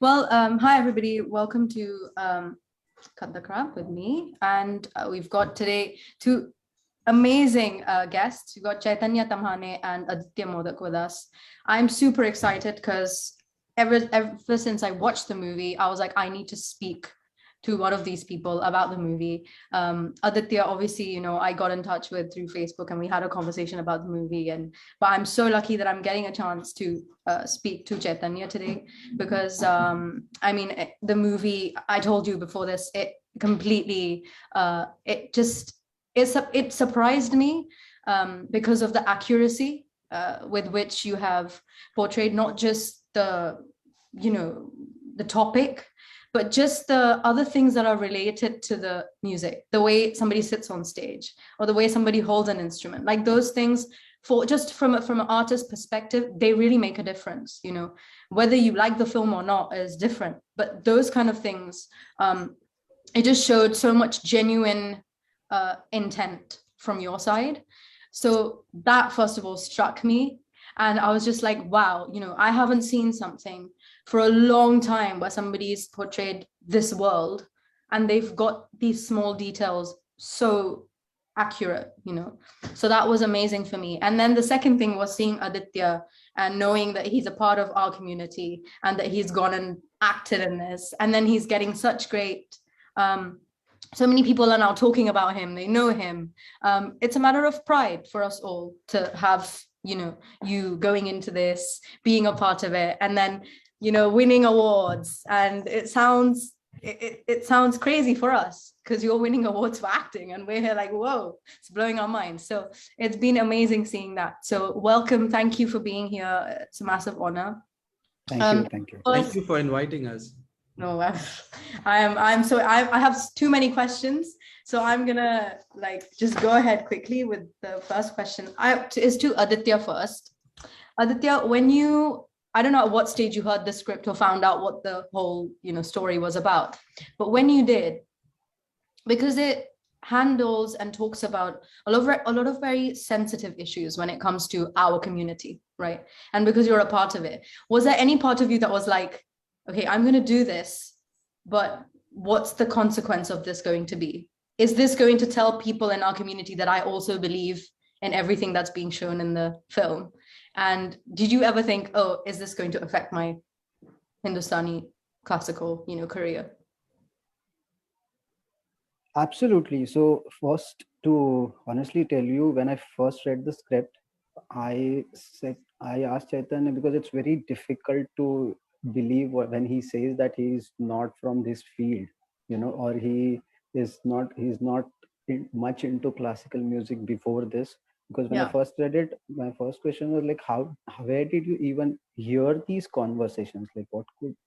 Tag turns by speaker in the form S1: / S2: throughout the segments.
S1: Well, hi everybody. Welcome to Cut the Crap with me. And we've got today two amazing guests. We've got Chaitanya Tamhane and Aditya Modak with us. I'm super excited because ever since I watched the movie, I was like, I need to speak to one of these people about the movie. Aditya, obviously, I got in touch with through Facebook and we had a conversation about the movie. But I'm so lucky that I'm getting a chance to speak to Chaitanya today because the movie, I told you before this, it completely it surprised me because of the accuracy with which you have portrayed not just the topic, but just the other things that are related to the music, the way somebody sits on stage or the way somebody holds an instrument, like those things, for just from an artist's perspective, they really make a difference. Whether you like the film or not is different, but those kind of things, it just showed so much genuine intent from your side. So that first of all struck me, and I was just like, wow, I haven't seen something for a long time where somebody's portrayed this world and they've got these small details so accurate. So that was amazing for me. And then the second thing was seeing Aditya and knowing that he's a part of our community and that he's gone and acted in this, and then he's getting such great so many people are now talking about him, they know him. It's a matter of pride for us all to have you going into this, being a part of it, and then winning awards. And it sounds crazy for us because you're winning awards for acting and we're here like, whoa, it's blowing our minds. So it's been amazing seeing that. So welcome, thank you for being here. It's a massive honor.
S2: Thank you.
S3: Thank you for inviting us.
S1: No, I have too many questions, so I'm gonna just go ahead quickly with the first question. Is to Aditya first. Aditya, I don't know at what stage you heard the script or found out what the whole story was about, but when you did, because it handles and talks about a lot of very sensitive issues when it comes to our community, right? And because you're a part of it, was there any part of you that was like, okay, I'm going to do this, but what's the consequence of this going to be? Is this going to tell people in our community that I also believe in everything that's being shown in the film? And did you ever think, oh, is this going to affect my Hindustani classical, career?
S2: Absolutely. So first, to honestly tell you, when I first read the script, I asked Chaitanya, because it's very difficult to believe when he says that he's not from this field, or he's not much into classical music before this. Because when I first read it, my first question was like, where did you even hear these conversations? Like,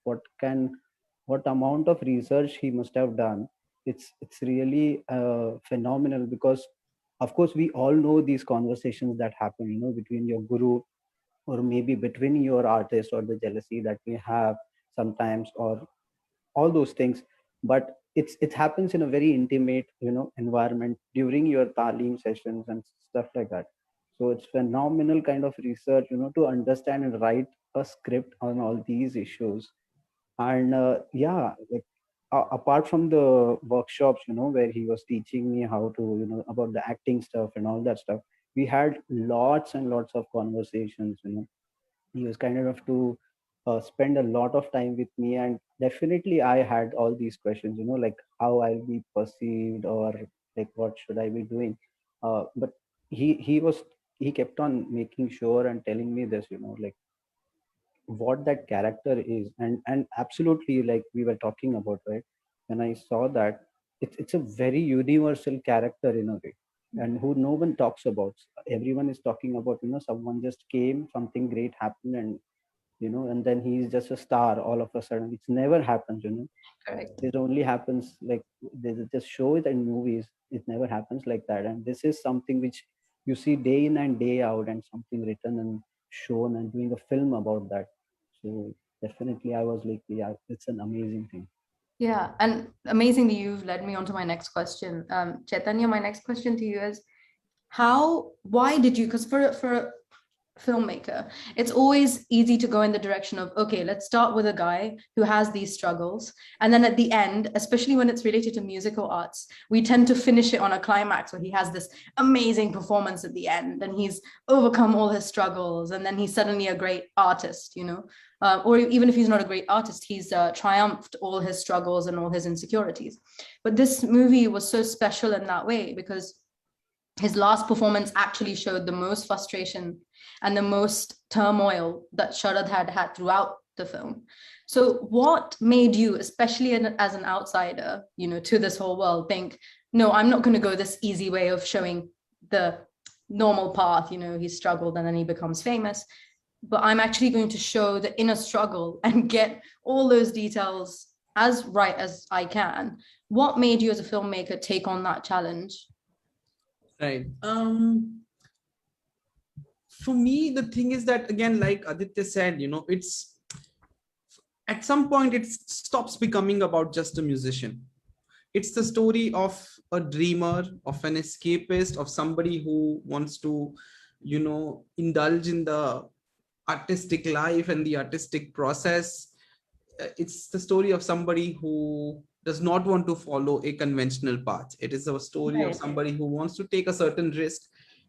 S2: what amount of research he must have done? It's really phenomenal, because of course we all know these conversations that happen between your guru, or maybe between your artist, or the jealousy that we have sometimes, or all those things. But it happens in a very intimate environment during your talim sessions and stuff like that. So it's phenomenal kind of research to understand and write a script on all these issues. And like, apart from the workshops where he was teaching me how to about the acting stuff and all that stuff, we had lots and lots of conversations. He was kind enough to spend a lot of time with me, and definitely I had all these questions, like how I'll be perceived, or like what should I be doing. But he kept on making sure and telling me this, like what that character is. And absolutely, like we were talking about, right, when I saw that, it's a very universal character in a way, and who no one talks about. Everyone is talking about someone just came, something great happened, and then he's just a star all of a sudden. It never happens.
S1: Correct.
S2: It only happens like they just show it in movies. It never happens like that, and this is something which you see day in and day out, and something written and shown and doing a film about that. So definitely I was like, yeah, it's an amazing thing.
S1: Yeah, and amazingly, you've led me on to my next question. Chaitanya, my next question to you is, why did you, because for filmmaker, it's always easy to go in the direction of, okay, let's start with a guy who has these struggles. And then at the end, especially when it's related to musical arts, we tend to finish it on a climax where he has this amazing performance at the end and he's overcome all his struggles. And then he's suddenly a great artist, you know, or even if he's not a great artist, he's triumphed all his struggles and all his insecurities. But this movie was so special in that way because his last performance actually showed the most frustration and the most turmoil that Sharad had had throughout the film. So what made you, especially as an outsider, you know, to this whole world, think, no, I'm not going to go this easy way of showing the normal path, you know, he struggled and then he becomes famous, but I'm actually going to show the inner struggle and get all those details as right as I can. What made you as a filmmaker take on that challenge?
S3: Right. For me, the thing is that, again, like Aditya said, you know, it's at some point it stops becoming about just a musician. It's the story of a dreamer, of an escapist, of somebody who wants to, you know, indulge in the artistic life and the artistic process. It's the story of somebody who does not want to follow a conventional path. It is a story of somebody who wants to take a certain risk.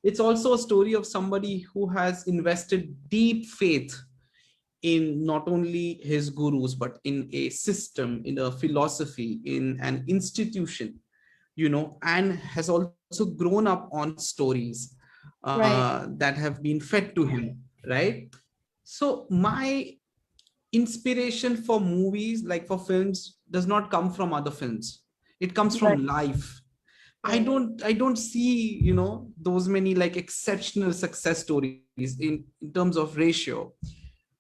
S3: It's also a story of somebody who has invested deep faith in not only his gurus, but in a system, in a philosophy, in an institution, you know, and has also grown up on stories that have been fed to him, right? So my inspiration for movies, like for films, does not come from other films. It comes from life. I don't see, you know, those many like exceptional success stories in terms of ratio.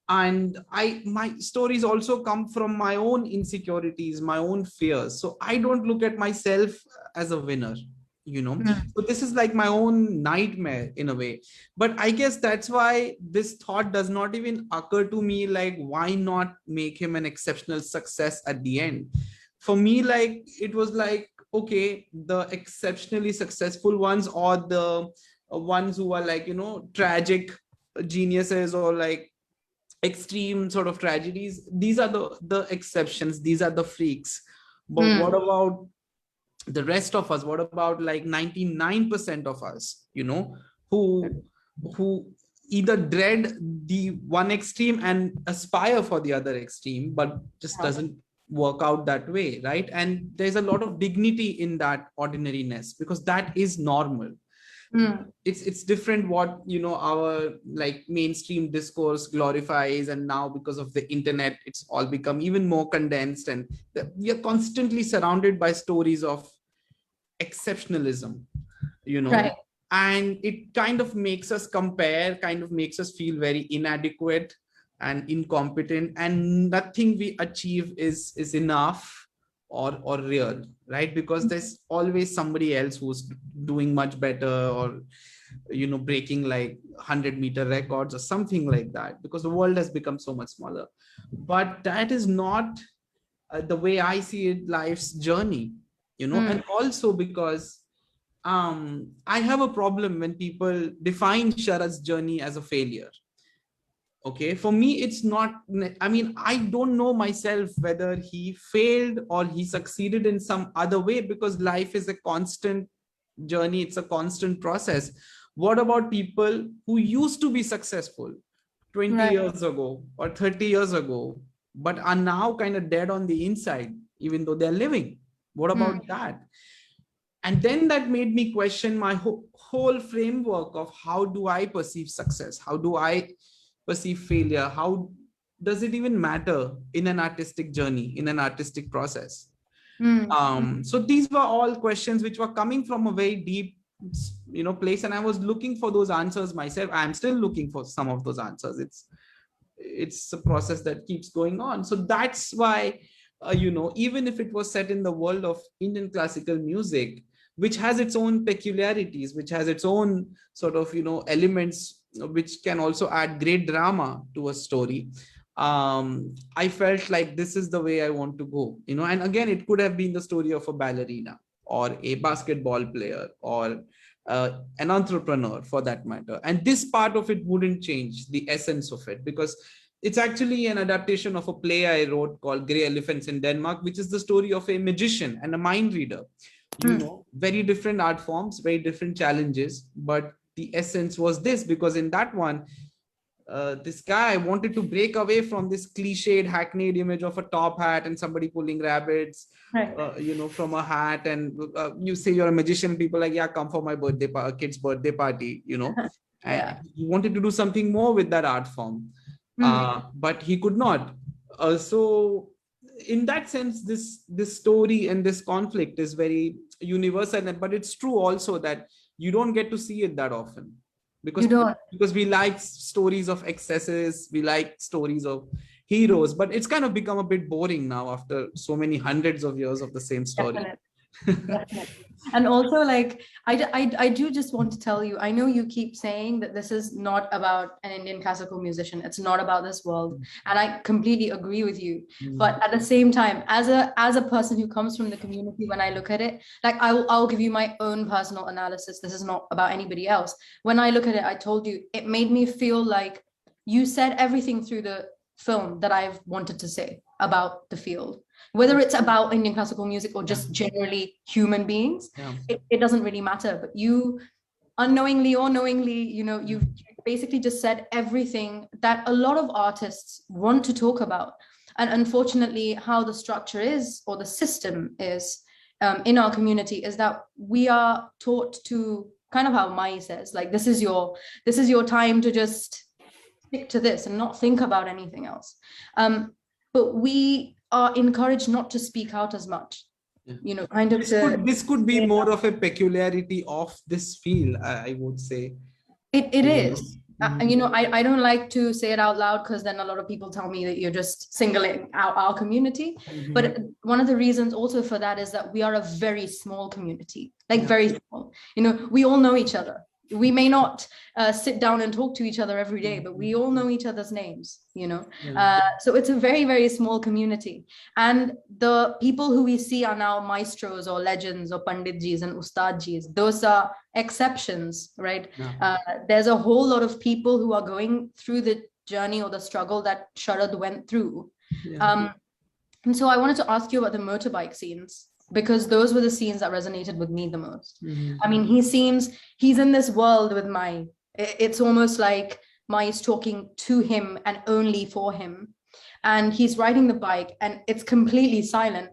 S3: And my stories also come from my own insecurities, my own fears. So I don't look at myself as a winner, you know. So this is like my own nightmare in a way. But I guess that's why this thought does not even occur to me, like, why not make him an exceptional success at the end? For me, like, it was like, okay, the exceptionally successful ones, or the ones who are like, you know, tragic geniuses, or like extreme sort of tragedies, these are the exceptions, these are the freaks. But what about the rest of us? What about like 99% of us, you know, who either dread the one extreme and aspire for the other extreme, but just doesn't work out that way, right? And there's a lot of dignity in that ordinariness, because that is normal. It's different what, you know, our like mainstream discourse glorifies, and now because of the internet it's all become even more condensed, and we are constantly surrounded by stories of exceptionalism, you know. And it kind of makes us compare, kind of makes us feel very inadequate and incompetent, and nothing we achieve is enough or real, right? Because there's always somebody else who's doing much better, or, you know, breaking like 100-meter records or something like that, because the world has become so much smaller. But that is not the way I see it, life's journey, you know. And also because I have a problem when people define Sharad's journey as a failure. Okay, for me, it's not, I mean, I don't know myself whether he failed or he succeeded in some other way, because life is a constant journey, it's a constant process. What about people who used to be successful 20 years ago or 30 years ago, but are now kind of dead on the inside, even though they're living? What about that? And then that made me question my whole framework of how do I perceive success? How do I perceive failure? How does it even matter in an artistic journey, in an artistic process? So these were all questions which were coming from a very deep, you know, place, and I was looking for those answers myself. I'm still looking for some of those answers. It's a process that keeps going on. So that's why, you know, even if it was set in the world of Indian classical music, which has its own peculiarities, which has its own sort of, you know, elements which can also add great drama to a story, I felt like this is the way I want to go, you know. And again, it could have been the story of a ballerina or a basketball player or an entrepreneur for that matter. And this part of it wouldn't change the essence of it, because it's actually an adaptation of a play I wrote called Grey Elephants in Denmark, which is the story of a magician and a mind reader. You know, very different art forms, very different challenges, but the essence was this, because in that one, this guy wanted to break away from this cliched, hackneyed image of a top hat and somebody pulling rabbits, you know, from a hat. And you say you're a magician, people are like, yeah, come for my birthday, kid's birthday party, you know. And he wanted to do something more with that art form, but he could not. So in that sense, this story and this conflict is very universal, but it's true also that you don't get to see it that often, because we like stories of excesses, we like stories of heroes, but it's kind of become a bit boring now after so many hundreds of years of the same story.
S1: Definitely. And also, like, I do just want to tell you, I know you keep saying that this is not about an Indian classical musician, it's not about this world, and I completely agree with you. But at the same time, as a person who comes from the community, when I look at it, like, I'll give you my own personal analysis. This is not about anybody else. When I look at it, I told you, it made me feel like you said everything through the film that I've wanted to say about the field, whether it's about Indian classical music or just generally human beings. It doesn't really matter, but you unknowingly or knowingly, you know, you've basically just said everything that a lot of artists want to talk about. And unfortunately, how the structure is, or the system is, in our community, is that we are taught to, kind of how Mai says, like, this is your time to just stick to this and not think about anything else. But we are encouraged not to speak out as much, you know, kind of.
S3: This could be more of a peculiarity of this field, I would say.
S1: It is. You know, I don't like to say it out loud, because then a lot of people tell me that you're just singling out our community. But one of the reasons also for that is that we are a very small community, like very small. You know, we all know each other. We may not sit down and talk to each other every day, but we all know each other's names, you know. So it's a very, very small community. And the people who we see are now maestros or legends or panditjis and ustadjis. Those are exceptions, right? There's a whole lot of people who are going through the journey or the struggle that Sharad went through. And so I wanted to ask you about the motorbike scenes, because those were the scenes that resonated with me the most. I mean, he's in this world with Mai. It's almost like Mai is talking to him and only for him. And he's riding the bike and it's completely silent.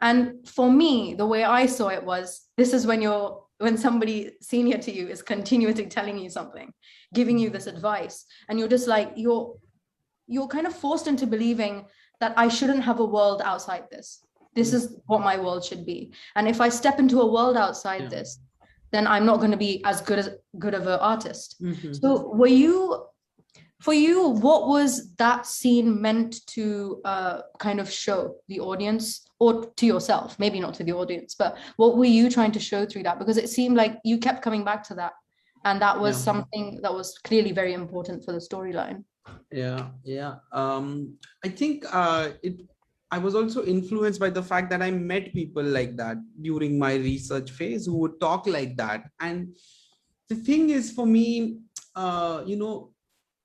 S1: And for me, the way I saw it was, this is when somebody senior to you is continuously telling you something, giving you this advice. And you're just like, you're kind of forced into believing that I shouldn't have a world outside this. This is what my world should be. And if I step into a world outside this, then I'm not going to be as good of an artist. So for you, what was that scene meant to kind of show the audience, or to yourself? Maybe not to the audience, but what were you trying to show through that? Because it seemed like you kept coming back to that. And that was something that was clearly very important for the storyline.
S3: I think I was also influenced by the fact that I met people like that during my research phase who would talk like that. And the thing is, for me, you know,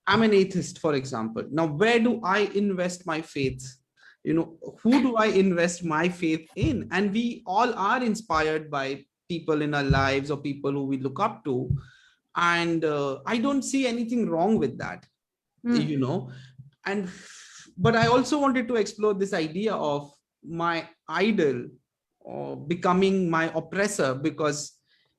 S3: I'm an atheist, for example. Now, where do I invest my faith? You know, who do I invest my faith in? And we all are inspired by people in our lives or people who we look up to. And I don't see anything wrong with that, you know. But I also wanted to explore this idea of my idol or becoming my oppressor, because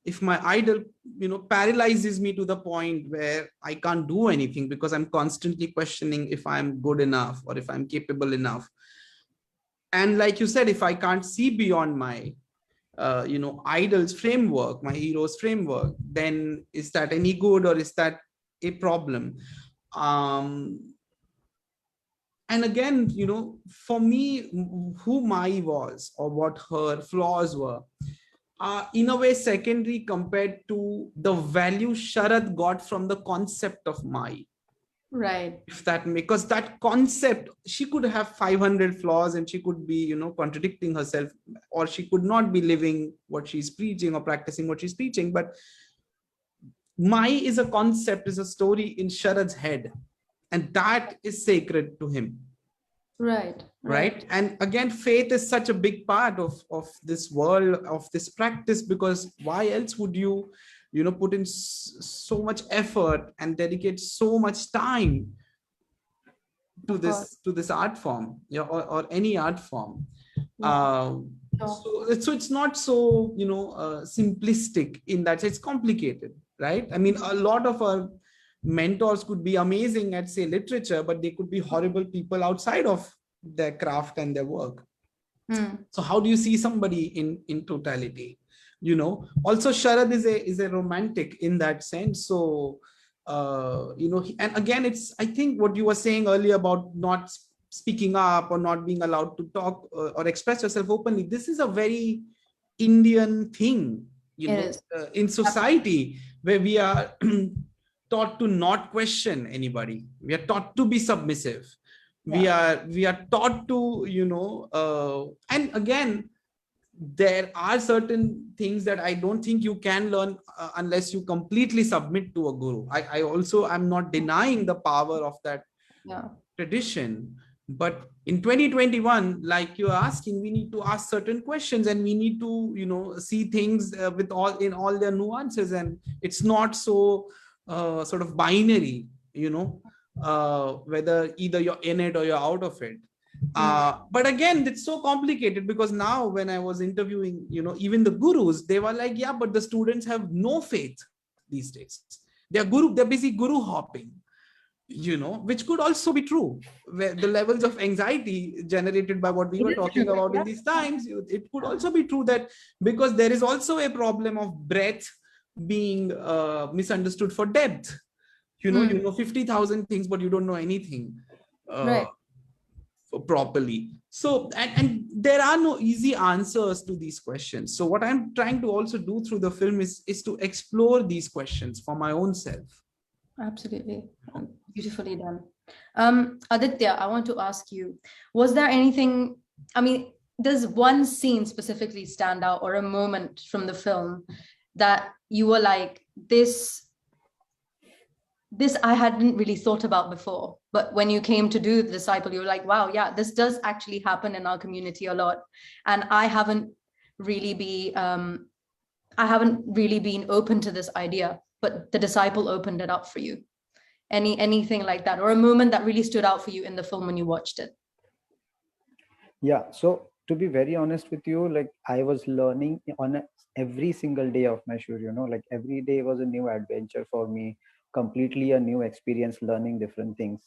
S3: if my idol, you know, paralyzes me to the point where I can't do anything because I'm constantly questioning if I'm good enough or if I'm capable enough. And like you said, if I can't see beyond my you know, idol's framework, my hero's framework, then is that any good, or is that a problem? And again, you know, for me, who Mai was or what her flaws were are in a way secondary compared to the value Sharad got from the concept of Mai.
S1: Right.
S3: If that, because that concept, she could have 500 flaws and she could be, you know, contradicting herself, or she could not be living what she's preaching or practicing what she's preaching. But Mai is a concept, is a story in Sharad's head, and that is sacred to him. Right. And again, faith is such a big part of this world, of this practice, because why else would you put in so much effort and dedicate so much time to this art form, or any art form. So it's not so simplistic in that it's complicated, right? I mean, a lot of our mentors could be amazing at, say, literature, but they could be horrible people outside of their craft and their work. So how do you see somebody in totality? Also Sharad is a romantic in that sense. So and again, it's, I think what you were saying earlier about not speaking up or not being allowed to talk or express yourself openly, this is a very Indian thing, in society, where we are taught to not question anybody. We are taught to be submissive. We are taught to and again, there are certain things that I don't think you can learn unless you completely submit to a guru. I also am not denying the power of that tradition, but in 2021, like you're asking, we need to ask certain questions, and we need to see things with all their nuances, and it's not so sort of binary, whether either you're in it or you're out of it. But again, it's so complicated, because now when I was interviewing, even the gurus, they were like, yeah, but the students have no faith these days. They're busy guru hopping, which could also be true, where the levels of anxiety generated by what we were talking about in these times, it could also be true that, because there is also a problem of breadth being misunderstood for depth. You know 50,000 things, but you don't know anything properly. So, and there are no easy answers to these questions. So what I'm trying to also do through the film is to explore these questions for my own self.
S1: Absolutely. Beautifully done. Aditya, I want to ask you, was there anything, I mean, does one scene specifically stand out, or a moment from the film that you were like, this I hadn't really thought about before, but when you came to do the disciple, you were like, wow, yeah, this does actually happen in our community a lot. And I haven't really been open to this idea, but the disciple opened it up for you. Anything like that, or a moment that really stood out for you in the film when you watched it?
S2: Yeah, so to be very honest with you, like I was learning on every single day of my shoot, like every day was a new adventure for me, completely a new experience, learning different things.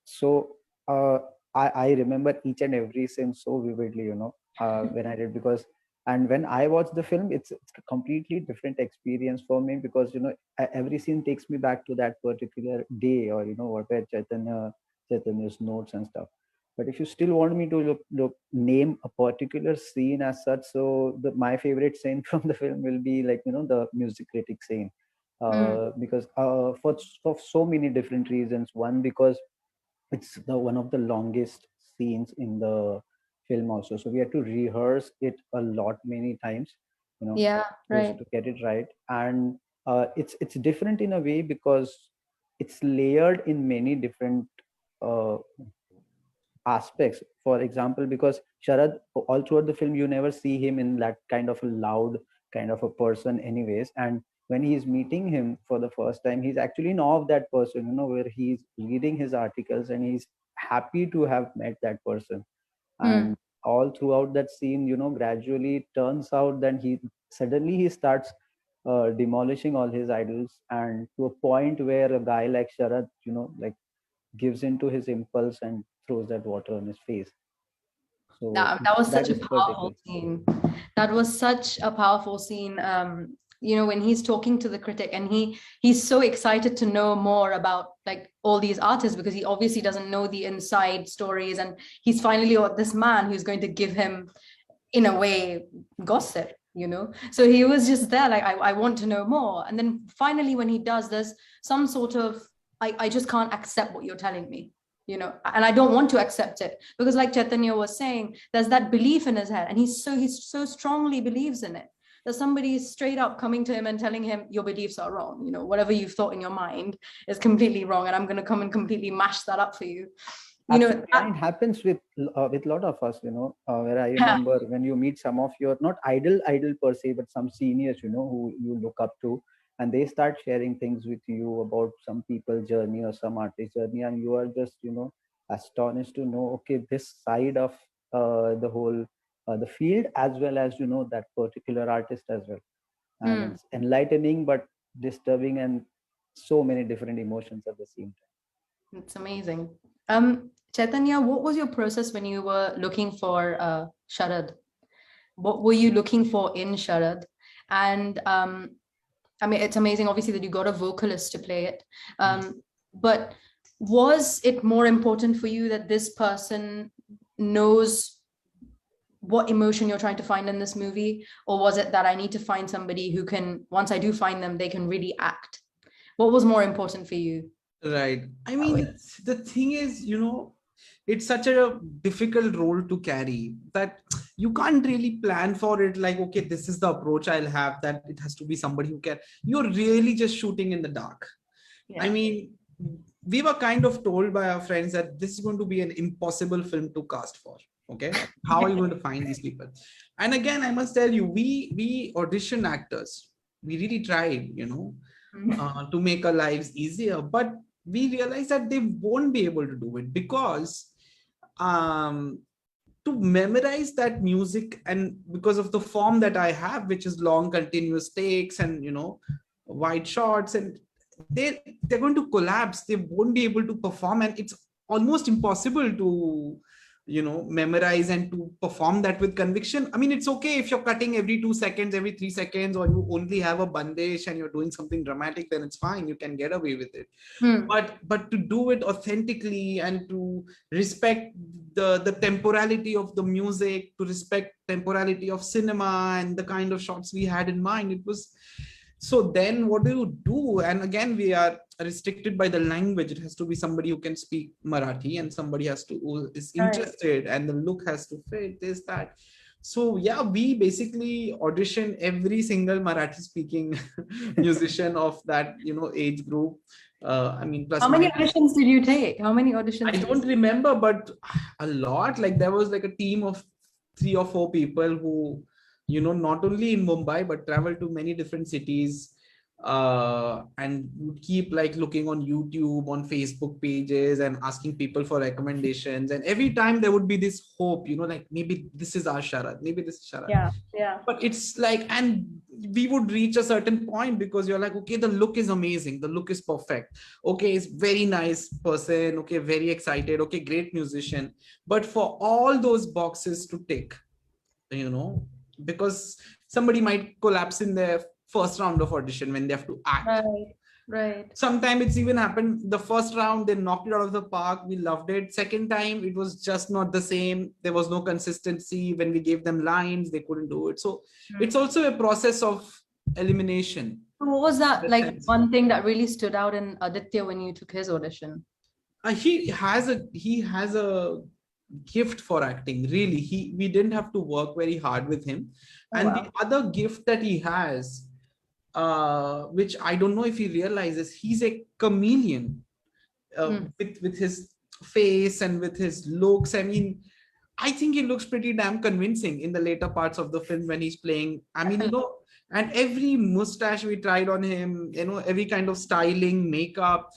S2: So I remember each and every scene so vividly, when I did, because, and when I watch the film, it's a completely different experience for me, because every scene takes me back to that particular day, or where Chaitanya's notes and stuff. But if you still want me to name a particular scene as such, so my favorite scene from the film will be like the music critic scene, because for so many different reasons. One, because it's one of the longest scenes in the film also, so we had to rehearse it a lot, many times, to get it right. And it's different in a way, because it's layered in many different uh, aspects. For example, because Sharad, all throughout the film, you never see him in that kind of a loud kind of a person anyways. And when he's meeting him for the first time, he's actually in awe of that person, where he's reading his articles and he's happy to have met that person. And all throughout that scene, gradually it turns out that he starts demolishing all his idols, and to a point where a guy like Sharad, like gives into his impulse and throws that water on his face. So
S1: that was such a
S2: is
S1: powerful scene. That was such a powerful scene. When he's talking to the critic, and he's so excited to know more about like all these artists, because he obviously doesn't know the inside stories, and he's finally got this man who's going to give him, in a way, gossip. So he was just there like, I want to know more. And then finally, when he does, there's some sort of, I just can't accept what you're telling me, and I don't want to accept it, because like Chaitanya was saying, there's that belief in his head, and he so strongly believes in it. that somebody is straight up coming to him and telling him your beliefs are wrong. You know, whatever you've thought in your mind is completely wrong, and I'm going to come and completely mash that up for you. You know,
S2: Absolutely. And it happens with a lot of us, where I remember when you meet some of your, not idol per se, but some seniors, who you look up to, and they start sharing things with you about some people's journey or some artist journey, and you are just, astonished to know, okay, this side of the whole the field, as well as that particular artist as well. And
S1: mm,
S2: it's enlightening but disturbing, and so many different emotions at the same time.
S1: it's amazing. Chaitanya, what was your process when you were looking for Sharad? What were you looking for in Sharad? And I mean, it's amazing, obviously, that you got a vocalist to play it. But was it more important for you that this person knows what emotion you're trying to find in this movie? Or was it that I need to find somebody who can, once I do find them, they can really act? What was more important for you?
S3: Right. I mean, the thing is, it's such a difficult role to carry that you can't really plan for it. Like, okay, this is the approach I'll have, that it has to be somebody who can, you're really just shooting in the dark.
S1: Yeah.
S3: I mean, we were kind of told by our friends that this is going to be an impossible film to cast for. Okay. How are you going to find these people? And again, I must tell you, we audition actors. We really tried, to make our lives easier, but we realized that they won't be able to do it because to memorize that music, and because of the form that I have, which is long continuous takes and wide shots, and they're going to collapse. They won't be able to perform, and it's almost impossible to memorize and to perform that with conviction. I mean, it's okay if you're cutting every 2 seconds, every 3 seconds, or you only have a bandesh and you're doing something dramatic, then it's fine, you can get away with it. But to do it authentically and to respect the temporality of the music, to respect temporality of cinema and the kind of shots we had in mind, it was. So then what do you do? And again, we are restricted by the language. It has to be somebody who can speak Marathi, and somebody who is interested, and the look has to fit this, that. So yeah, we basically audition every single Marathi speaking musician of that, age group. I mean, plus
S1: how many auditions did you take? How many auditions?
S3: I don't remember, but a lot. Like there was like a team of 3 or 4 people who, not only in Mumbai, but travel to many different cities, and would keep like looking on YouTube, on Facebook pages, and asking people for recommendations. And every time there would be this hope, like maybe this is our Sharad, maybe this is Sharad.
S1: Yeah.
S3: But it's like, and we would reach a certain point because you're like, okay, the look is amazing, the look is perfect. Okay, it's very nice person. Okay, very excited. Okay, great musician. But for all those boxes to tick, because somebody might collapse in their first round of audition when they have to act.
S1: Right.
S3: Sometimes it's even happened the first round, they knocked it out of the park. We loved it. Second time, it was just not the same. There was no consistency. When we gave them lines, they couldn't do it. So it's also a process of elimination.
S1: What was that like one thing that really stood out in Aditya when you took his audition?
S3: He has a gift for acting. Really, we didn't have to work very hard with him. The other gift that he has, which I don't know if he realizes, he's a chameleon with his face and with his looks. I mean, I think he looks pretty damn convincing in the later parts of the film when he's playing. I mean, and every mustache we tried on him, every kind of styling, makeup.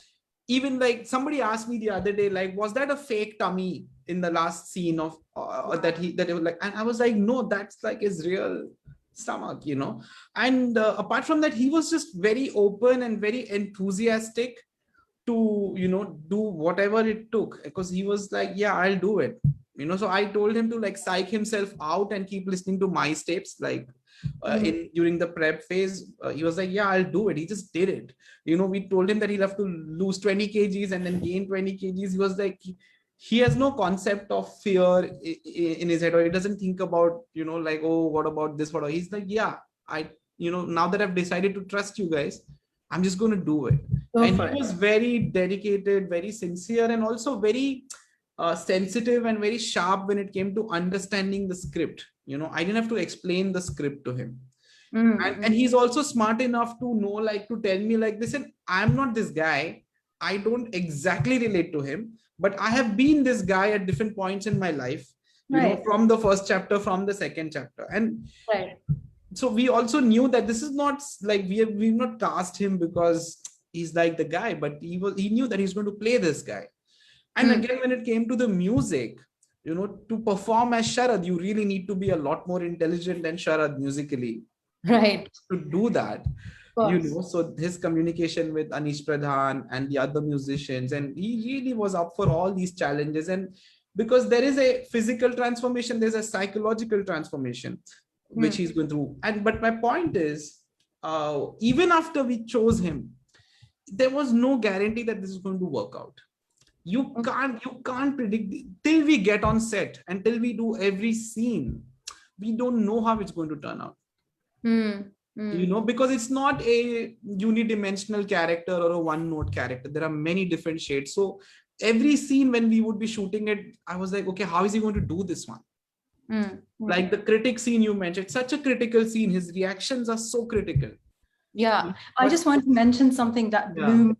S3: Even like somebody asked me the other day, like, was that a fake tummy in the last scene of that it was like, and I was like, no, that's like his real stomach, And apart from that, he was just very open and very enthusiastic to, do whatever it took, because he was like, yeah, I'll do it. So I told him to like psych himself out and keep listening to my steps, like during the prep phase. He was like, yeah, I'll do it. He just did it. We told him that he'll have to lose 20 kgs and then gain 20 kgs. He was like, he has no concept of fear in his head, or he doesn't think about, like, oh, what about this? He's like, yeah, now that I've decided to trust you guys, I'm just going to do it. And he was very dedicated, very sincere, and also very sensitive and very sharp when it came to understanding the script. I didn't have to explain the script to him. And he's also smart enough to know, like, to tell me, like, listen, I'm not this guy, I don't exactly relate to him, but I have been this guy at different points in my life, you know,
S1: Right.
S3: from the first chapter, from the second chapter. And
S1: Right.
S3: so we also knew that this is not like we've not cast him because he's like the guy, but he knew that he's going to play this guy. And again, when it came to the music, you know, to perform as Sharad, you really need to be a lot more intelligent than Sharad musically
S1: Right.
S3: to do that.
S1: Of
S3: You
S1: course.
S3: know, so his communication with Anish Pradhan and the other musicians, and he really was up for all these challenges. And because there is a physical transformation, there's a psychological transformation which he's going through. And but my point is, even after we chose him, there was no guarantee that this is going to work out. You can't predict till we get on set, until we do every scene. We don't know how it's going to turn out. You know, because it's not a unidimensional character or a one note character. There are many different shades. So every scene when we would be shooting it, I was like, okay, how is he going to do this one? Like the critic scene you mentioned, such a critical scene, his reactions are so critical.
S1: Yeah, I just want to mention something that blew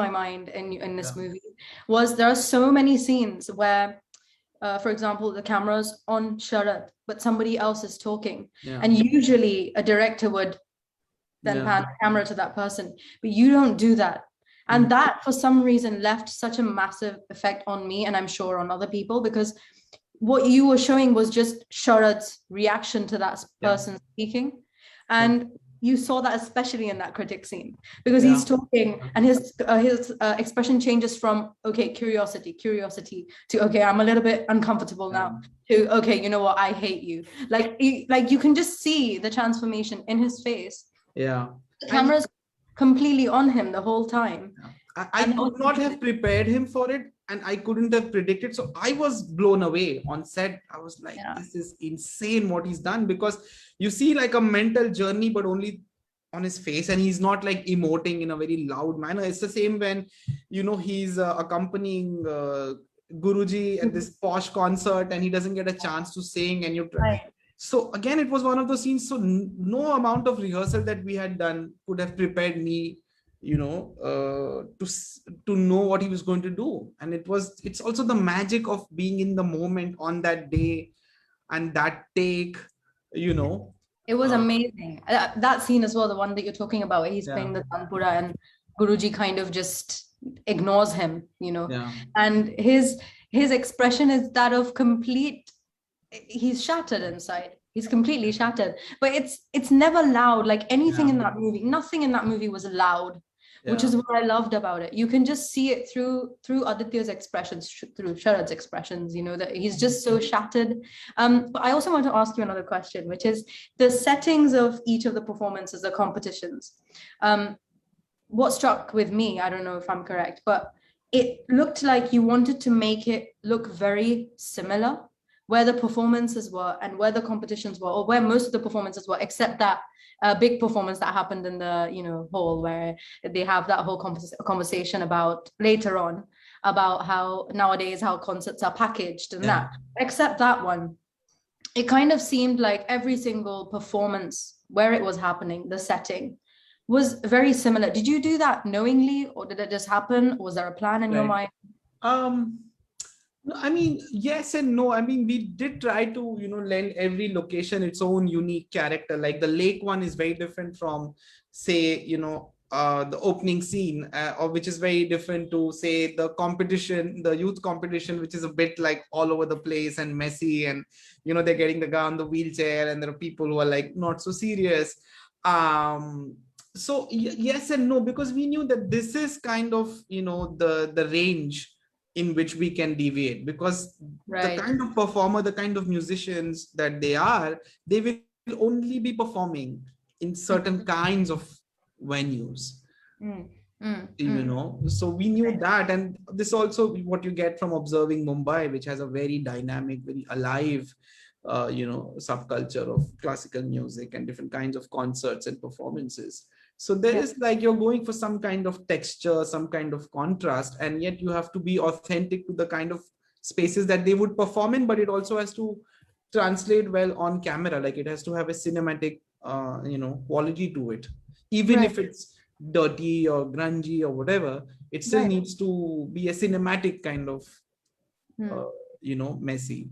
S1: my mind in this movie. Was there are so many scenes where, for example, the camera's on Sharad, but somebody else is talking, and usually a director would then pan the camera to that person, but you don't do that. And that, for some reason, left such a massive effect on me, and I'm sure on other people, because what you were showing was just Sharad's reaction to that person speaking. And you saw that especially in that critic scene, because he's talking and his expression changes from, okay, curiosity to, okay, I'm a little bit uncomfortable now, to, okay, you know what, I hate you. Like you can just see the transformation in his face. The camera's completely on him the whole time.
S3: I could not have prepared him for it, and I couldn't have predicted. So I was blown away on set. I was like, this is insane what he's done, because you see like a mental journey, but only on his face, and he's not like emoting in a very loud manner. It's the same when, you know, he's accompanying Guruji at this posh concert, and he doesn't get a chance to sing, and you try. So again, it was one of those scenes. So no amount of rehearsal that we had done could have prepared me, you know, to know what he was going to do. And it's also the magic of being in the moment on that day, and that take, you know.
S1: It was amazing. That scene as well, the one that you're talking about, where he's playing the Tanpura and Guruji kind of just ignores him, you know. And his expression is that of complete, he's shattered inside. He's completely shattered. But it's never loud. Like anything in that movie, nothing in that movie was loud. Which is what I loved about it. You can just see it through Aditya's expressions, through Sharad's expressions, you know, that he's just so shattered. But I also want to ask you another question, which is the settings of each of the performances, the competitions. What struck with me, I don't know if I'm correct, but it looked like you wanted to make it look very similar, where the performances were and where the competitions were, or where most of the performances were, except that big performance that happened in the, you know, hall, where they have that whole conversation about later on about how nowadays how concerts are packaged and that. Except that one, it kind of seemed like every single performance where it was happening, the setting was very similar. Did you do that knowingly, or did it just happen? Or was there a plan in your mind?
S3: No, I mean, yes and no. I mean, we did try to, you know, lend every location its own unique character. Like the lake one is very different from, say, you know, the opening scene, or which is very different to, say, the competition, the youth competition, which is a bit like all over the place and messy, and, you know, they're getting the guy on the wheelchair, and there are people who are like not so serious. So yes and no, because we knew that this is kind of, you know, the range in which we can deviate, because the kind of performer, the kind of musicians that they will only be performing in certain kinds of venues. You know, so we knew that. And this also what you get from observing Mumbai, which has a very dynamic, very alive you know, subculture of classical music and different kinds of concerts and performances. So there is like, you're going for some kind of texture, some kind of contrast, and yet you have to be authentic to the kind of spaces that they would perform in, but it also has to translate well on camera. Like it has to have a cinematic quality to it, even
S1: Right.
S3: if it's dirty or grungy or whatever. It still
S1: Right.
S3: needs to be a cinematic kind of
S1: Hmm.
S3: messy.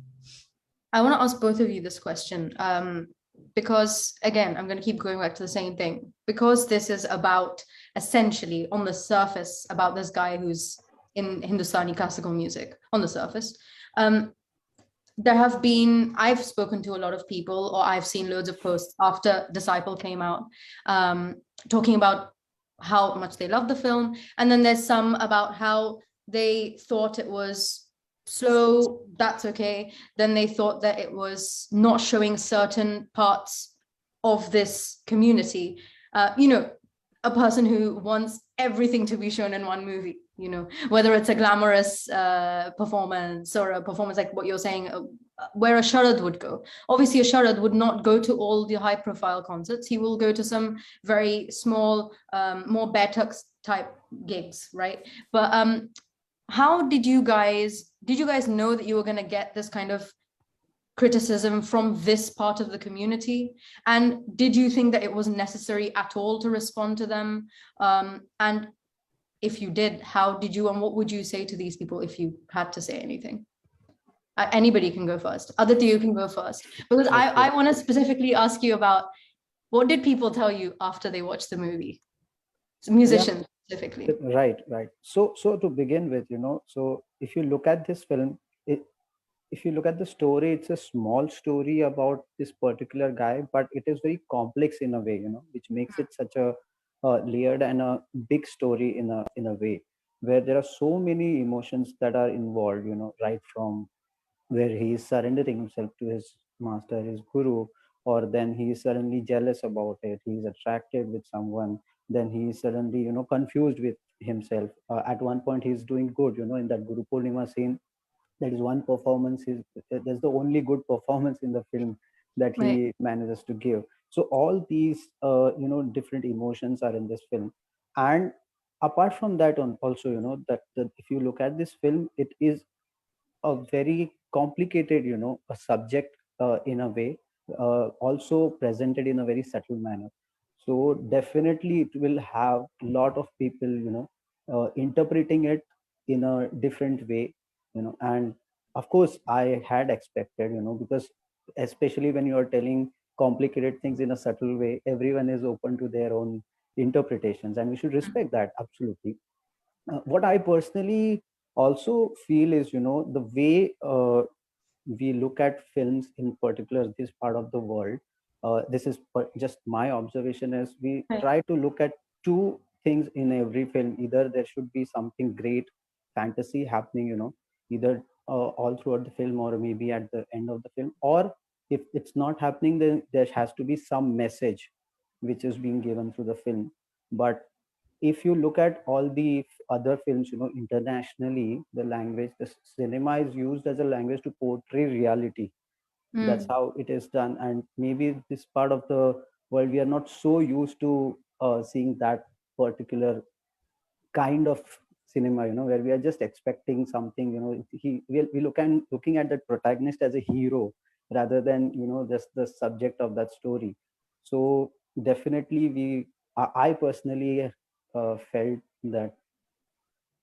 S1: I want to ask both of you this question, because again, I'm going to keep going back to the same thing, because this is about, essentially on the surface, about this guy who's in Hindustani classical music on the surface. I've spoken to a lot of people, or I've seen loads of posts after Disciple came out, talking about how much they love the film. And then there's some about how they thought it was slow, that's okay. Then they thought that it was not showing certain parts of this community. A person who wants everything to be shown in one movie, whether it's a glamorous performance or a performance like what you're saying, where a Sharad would go. Obviously, a Sharad would not go to all the high profile concerts. He will go to some very small, more Betux type gigs, right? But how did you guys know that you were going to get this kind of criticism from this part of the community? And did you think that it was necessary at all to respond to them? And if you did, how did you, and what would you say to these people if you had to say anything? Anybody can go first. Aditya, you can go first. Because I want to specifically ask you about, what did people tell you after they watched the movie? Musicians specifically.
S2: Right. So to begin with, so if you look at this film, if you look at the story, it's a small story about this particular guy, but it is very complex in a way, which makes it such a layered and a big story in a way, where there are so many emotions that are involved, right from where he is surrendering himself to his master, his guru, or then he is suddenly jealous about it. He is attracted with someone, then he is suddenly, confused with himself. At one point, he is doing good, in that Guru Purnima scene. That is one performance. That's the only good performance in the film that
S1: Right.
S2: he manages to give. So all these, different emotions are in this film, and apart from that, also, that if you look at this film, it is a very complicated, a subject in a way, also presented in a very subtle manner. So definitely it will have a lot of people, interpreting it in a different way, and of course I had expected, because especially when you are telling complicated things in a subtle way, everyone is open to their own interpretations, and we should respect that, absolutely. What I personally also feel is, the way we look at films, in particular this part of the world, this is just my observation, is we
S1: Right.
S2: try to look at two things in every film. Either there should be something great fantasy happening, either all throughout the film or maybe at the end of the film, or if it's not happening, then there has to be some message which is being given through the film. But if you look at all the other films, internationally, the language, the cinema is used as a language to portray reality. That's
S1: Mm.
S2: how it is done. And maybe this part of the world, we are not so used to seeing that particular kind of cinema, where we are just expecting something, we looking at that protagonist as a hero rather than, just the subject of that story. So definitely I personally felt that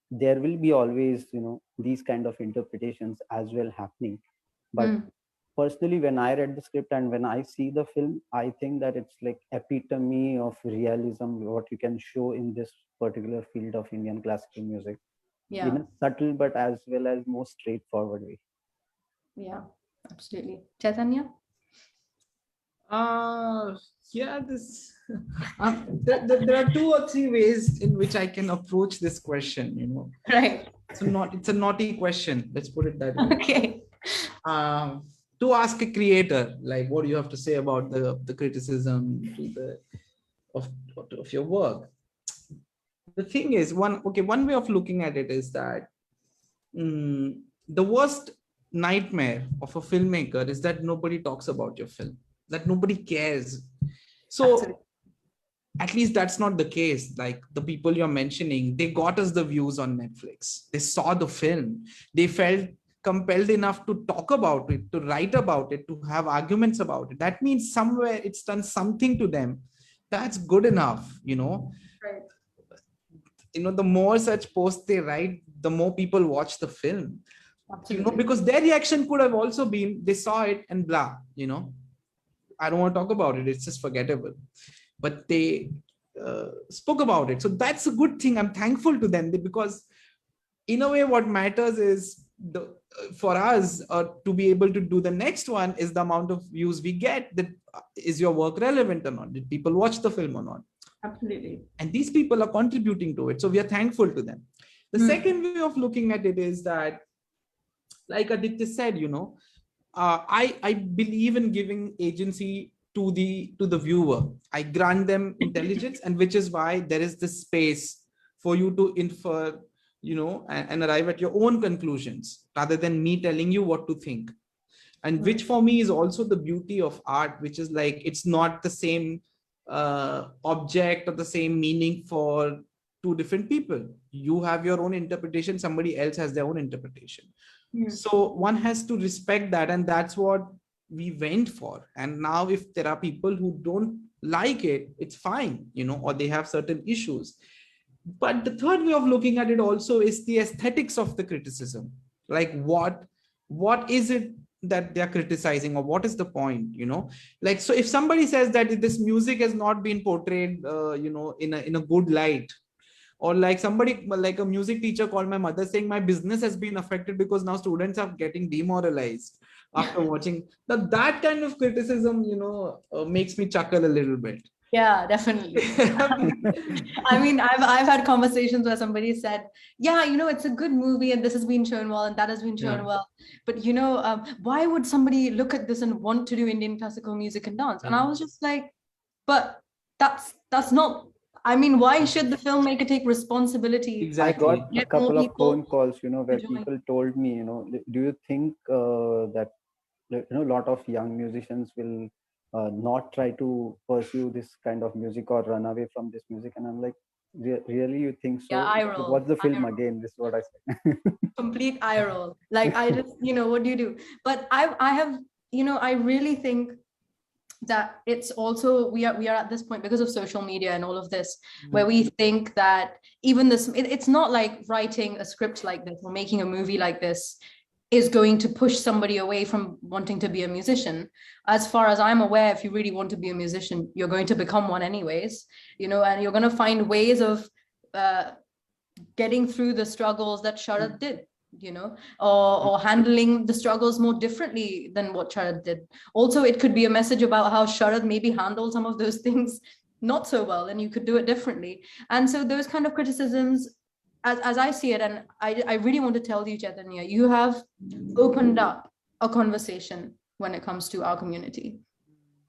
S2: there will be always, these kind of interpretations as well happening. But
S1: Mm.
S2: personally, when I read the script and when I see the film, I think that it's like epitome of realism, what you can show in this particular field of Indian classical music, in
S1: Yeah.
S2: a subtle but as well as more straightforward way.
S1: Yeah. Absolutely. Chaitanya?
S3: Uh, yeah, this there are two or three ways in which I can approach this question.
S1: Right.
S3: It's a naughty question. Let's put it that way.
S1: Okay.
S3: To ask a creator, like, what do you have to say about the criticism of your work? The thing is, one way of looking at it is that the worst nightmare of a filmmaker is that nobody talks about your film, that nobody cares. So
S1: Absolutely.
S3: at least that's not the case. Like the people you're mentioning, they got us the views on Netflix. They saw the film. They felt compelled enough to talk about it, to write about it, to have arguments about it, that means somewhere it's done something to them. That's good enough,
S1: Right.
S3: The more such posts they write, the more people watch the film,
S1: Absolutely.
S3: because their reaction could have also been they saw it and blah, I don't want to talk about it, it's just forgettable. But they spoke about it, so that's a good thing. I'm thankful to them, because in a way what matters is for us to be able to do the next one is the amount of views we get. That is your work relevant or not? Did people watch the film or not?
S1: Absolutely.
S3: And these people are contributing to it, so we are thankful to them. The second way of looking at it is that, like Aditya said, I believe in giving agency to the viewer. I grant them intelligence, and which is why there is this space for you to infer, and arrive at your own conclusions rather than me telling you what to think. And which for me is also the beauty of art, which is like, it's not the same object or the same meaning for two different people. You have your own interpretation, somebody else has their own interpretation. So one has to respect that, and that's what we went for. And now if there are people who don't like it, it's fine, or they have certain issues. But the third way of looking at it also is the aesthetics of the criticism. Like what is it that they're criticizing, or what is the point? Like, so if somebody says that this music has not been portrayed in a good light, or like somebody, like a music teacher called my mother saying my business has been affected because now students are getting demoralized after watching that kind of criticism, makes me chuckle a little bit.
S1: Yeah, definitely. I mean, I've had conversations where somebody said, yeah, it's a good movie and this has been shown well and that has been shown well. But, why would somebody look at this and want to do Indian classical music and dance? And I was just like, but that's not, I mean, why should the filmmaker take responsibility?
S3: Exactly.
S2: I got a couple of phone calls, where
S1: join.
S2: people told me, do you think that a lot of young musicians will not try to pursue this kind of music or run away from this music? And I'm like, really, you think so?
S1: Yeah, eye roll.
S2: What's the film again? This is what I said.
S1: Complete eye roll. Like, I just, what do you do? But I have, I really think that it's also, we are at this point because of social media and all of this, where we think that even this, it's not like writing a script like this or making a movie like this is going to push somebody away from wanting to be a musician. As far as I'm aware, if you really want to be a musician, you're going to become one anyways, and you're going to find ways of getting through the struggles that Sharad did, or handling the struggles more differently than what Sharad did. Also, it could be a message about how Sharad maybe handled some of those things not so well, and you could do it differently. And so those kind of criticisms, as I see it, and I really want to tell you, Chaitanya, you have opened up a conversation when it comes to our community.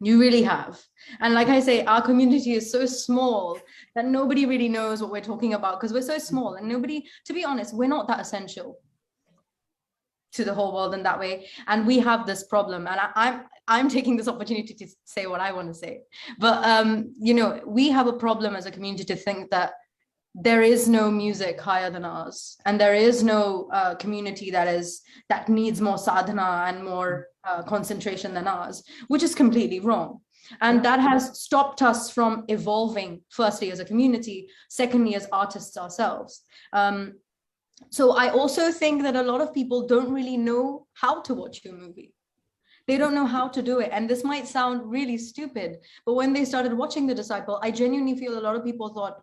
S1: You really have. And like I say, our community is so small that nobody really knows what we're talking about because we're so small, and nobody, to be honest, we're not that essential to the whole world in that way. And we have this problem, and I'm taking this opportunity to say what I want to say. But we have a problem as a community to think that there is no music higher than ours, and there is no community that needs more sadhana and more concentration than ours, which is completely wrong. And that has stopped us from evolving, firstly as a community, secondly as artists ourselves. So I also think that a lot of people don't really know how to watch your movie. They don't know how to do it. And this might sound really stupid, but when they started watching The Disciple, I genuinely feel a lot of people thought,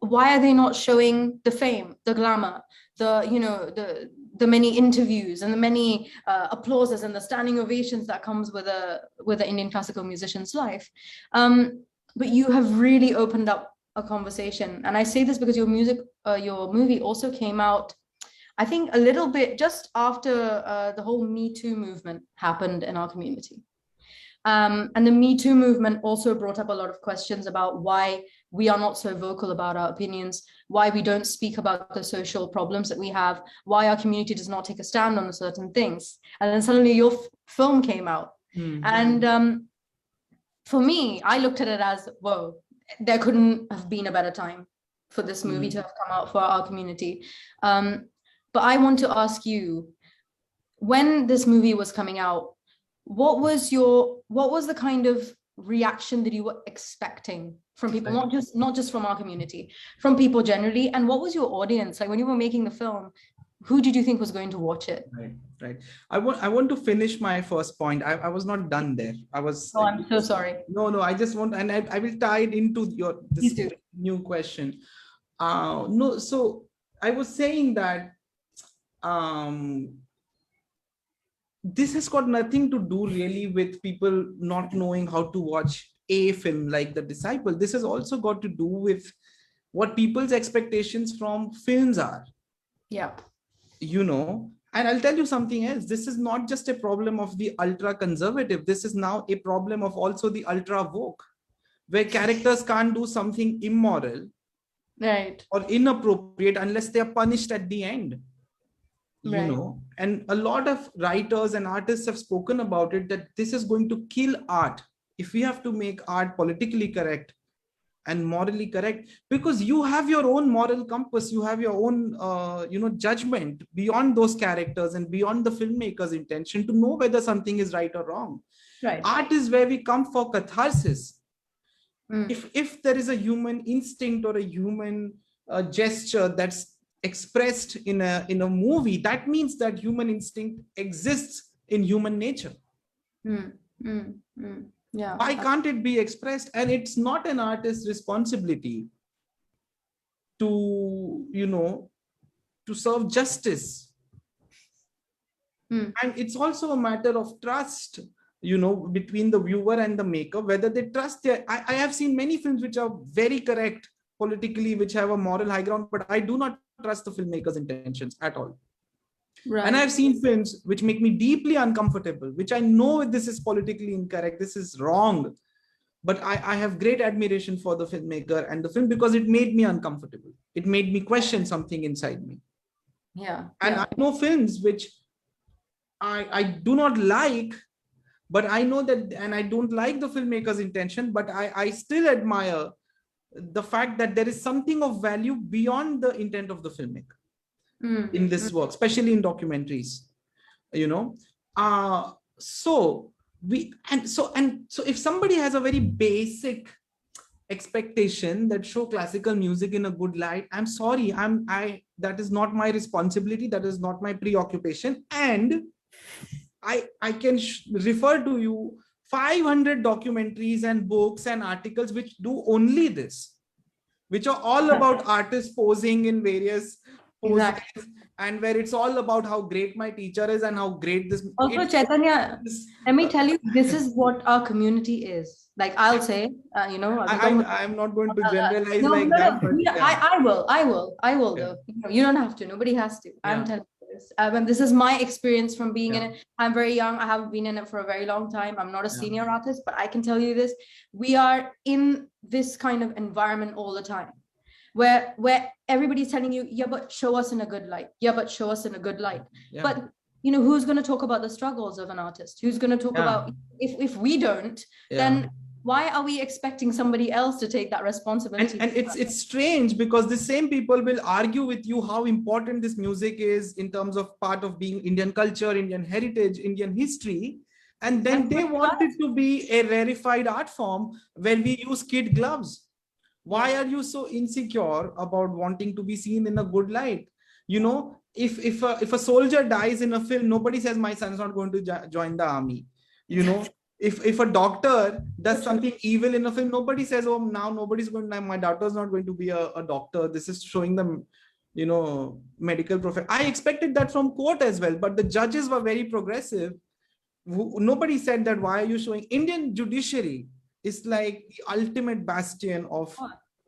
S1: why are they not showing the fame, the glamour, the many interviews and the many applauses and the standing ovations that comes with an Indian classical musician's life? But you have really opened up a conversation. And I say this because your movie also came out, I think, a little bit just after the whole Me Too movement happened in our community. And the Me Too movement also brought up a lot of questions about why we are not so vocal about our opinions, why we don't speak about the social problems that we have, why our community does not take a stand on certain things. And then suddenly your film came out. Mm-hmm. And for me, I looked at it as, whoa, there couldn't have been a better time for this movie to have come out for our community. But I want to ask you, when this movie was coming out, what was the kind of reaction that you were expecting from people, not just from our community, from people generally? And what was your audience like when you were making the film? Who did you think was going to watch it?
S3: Right. I want to finish my first point. I was not done there. I was.
S1: Oh, I'm so sorry.
S3: No. I just want, and I will tie it into this new question. No. So I was saying that this has got nothing to do really with people not knowing how to watch a film like The Disciple. This has also got to do with what people's expectations from films are.
S1: Yeah.
S3: And I'll tell you something else. This is not just a problem of the ultra conservative. This is now a problem of also the ultra woke, where characters can't do something immoral,
S1: right,
S3: or inappropriate unless they are punished at the end.
S1: Right.
S3: And a lot of writers and artists have spoken about it, that this is going to kill art if we have to make art politically correct and morally correct, because you have your own moral compass, you have your own judgment beyond those characters and beyond the filmmaker's intention to know whether something is right or wrong.
S1: Right.
S3: Art is where we come for catharsis.
S1: Mm.
S3: If there is a human instinct or a human gesture that's expressed in a movie, that means that human instinct exists in human nature.
S1: Yeah.
S3: Why can't it be expressed? And it's not an artist's responsibility to serve justice. And it's also a matter of trust, between the viewer and the maker, whether they trust I have seen many films which are very correct politically, which have a moral high ground, but I do not trust the filmmaker's intentions at all. Right. And I've seen films which make me deeply uncomfortable, which I know this is politically incorrect, this is wrong, but I have great admiration for the filmmaker and the film because it made me uncomfortable. It made me question something inside me.
S1: Yeah.
S3: And I know films which I do not like, but I know that, and I don't like the filmmaker's intention, but I still admire the fact that there is something of value beyond the intent of the filmmaker in this work, especially in documentaries, so if somebody has a very basic expectation that show classical music in a good light, I'm sorry, that is not my responsibility, that is not my preoccupation. And I can refer to you 500 documentaries and books and articles which do only this, which are all about artists posing in various poses, exactly, and where it's all about how great my teacher is and how great this.
S1: Also, Chaitanya, let me tell you, this is what our community is. Like I'll say,
S3: I'm not going to generalize that.
S1: But yeah. I will
S3: Yeah.
S1: though. You don't have to. Nobody has to. I'm telling you this. And this is my experience from being in it. I'm very young. I haven't been in it for a very long time. I'm not a senior artist, but I can tell you this: we are in this kind of environment all the time, where everybody's telling you, yeah, but show us in a good light. Yeah, but show us in a good light. Yeah. But who's going to talk about the struggles of an artist? Who's going to talk about if we don't, then why are we expecting somebody else to take that responsibility?
S3: And it's strange because the same people will argue with you how important this music is in terms of part of being Indian culture, Indian heritage, Indian history. And then they want it to be a rarefied art form where we use kid gloves. Why are you so insecure about wanting to be seen in a good light? If a soldier dies in a film, nobody says my son's not going to join the army. If a doctor does something evil in a film, nobody says, oh, now my daughter's not going to be a doctor. This is showing them, medical profession. I expected that from court as well, but the judges were very progressive. Nobody said that, why are you showing? Indian judiciary is like the ultimate bastion of,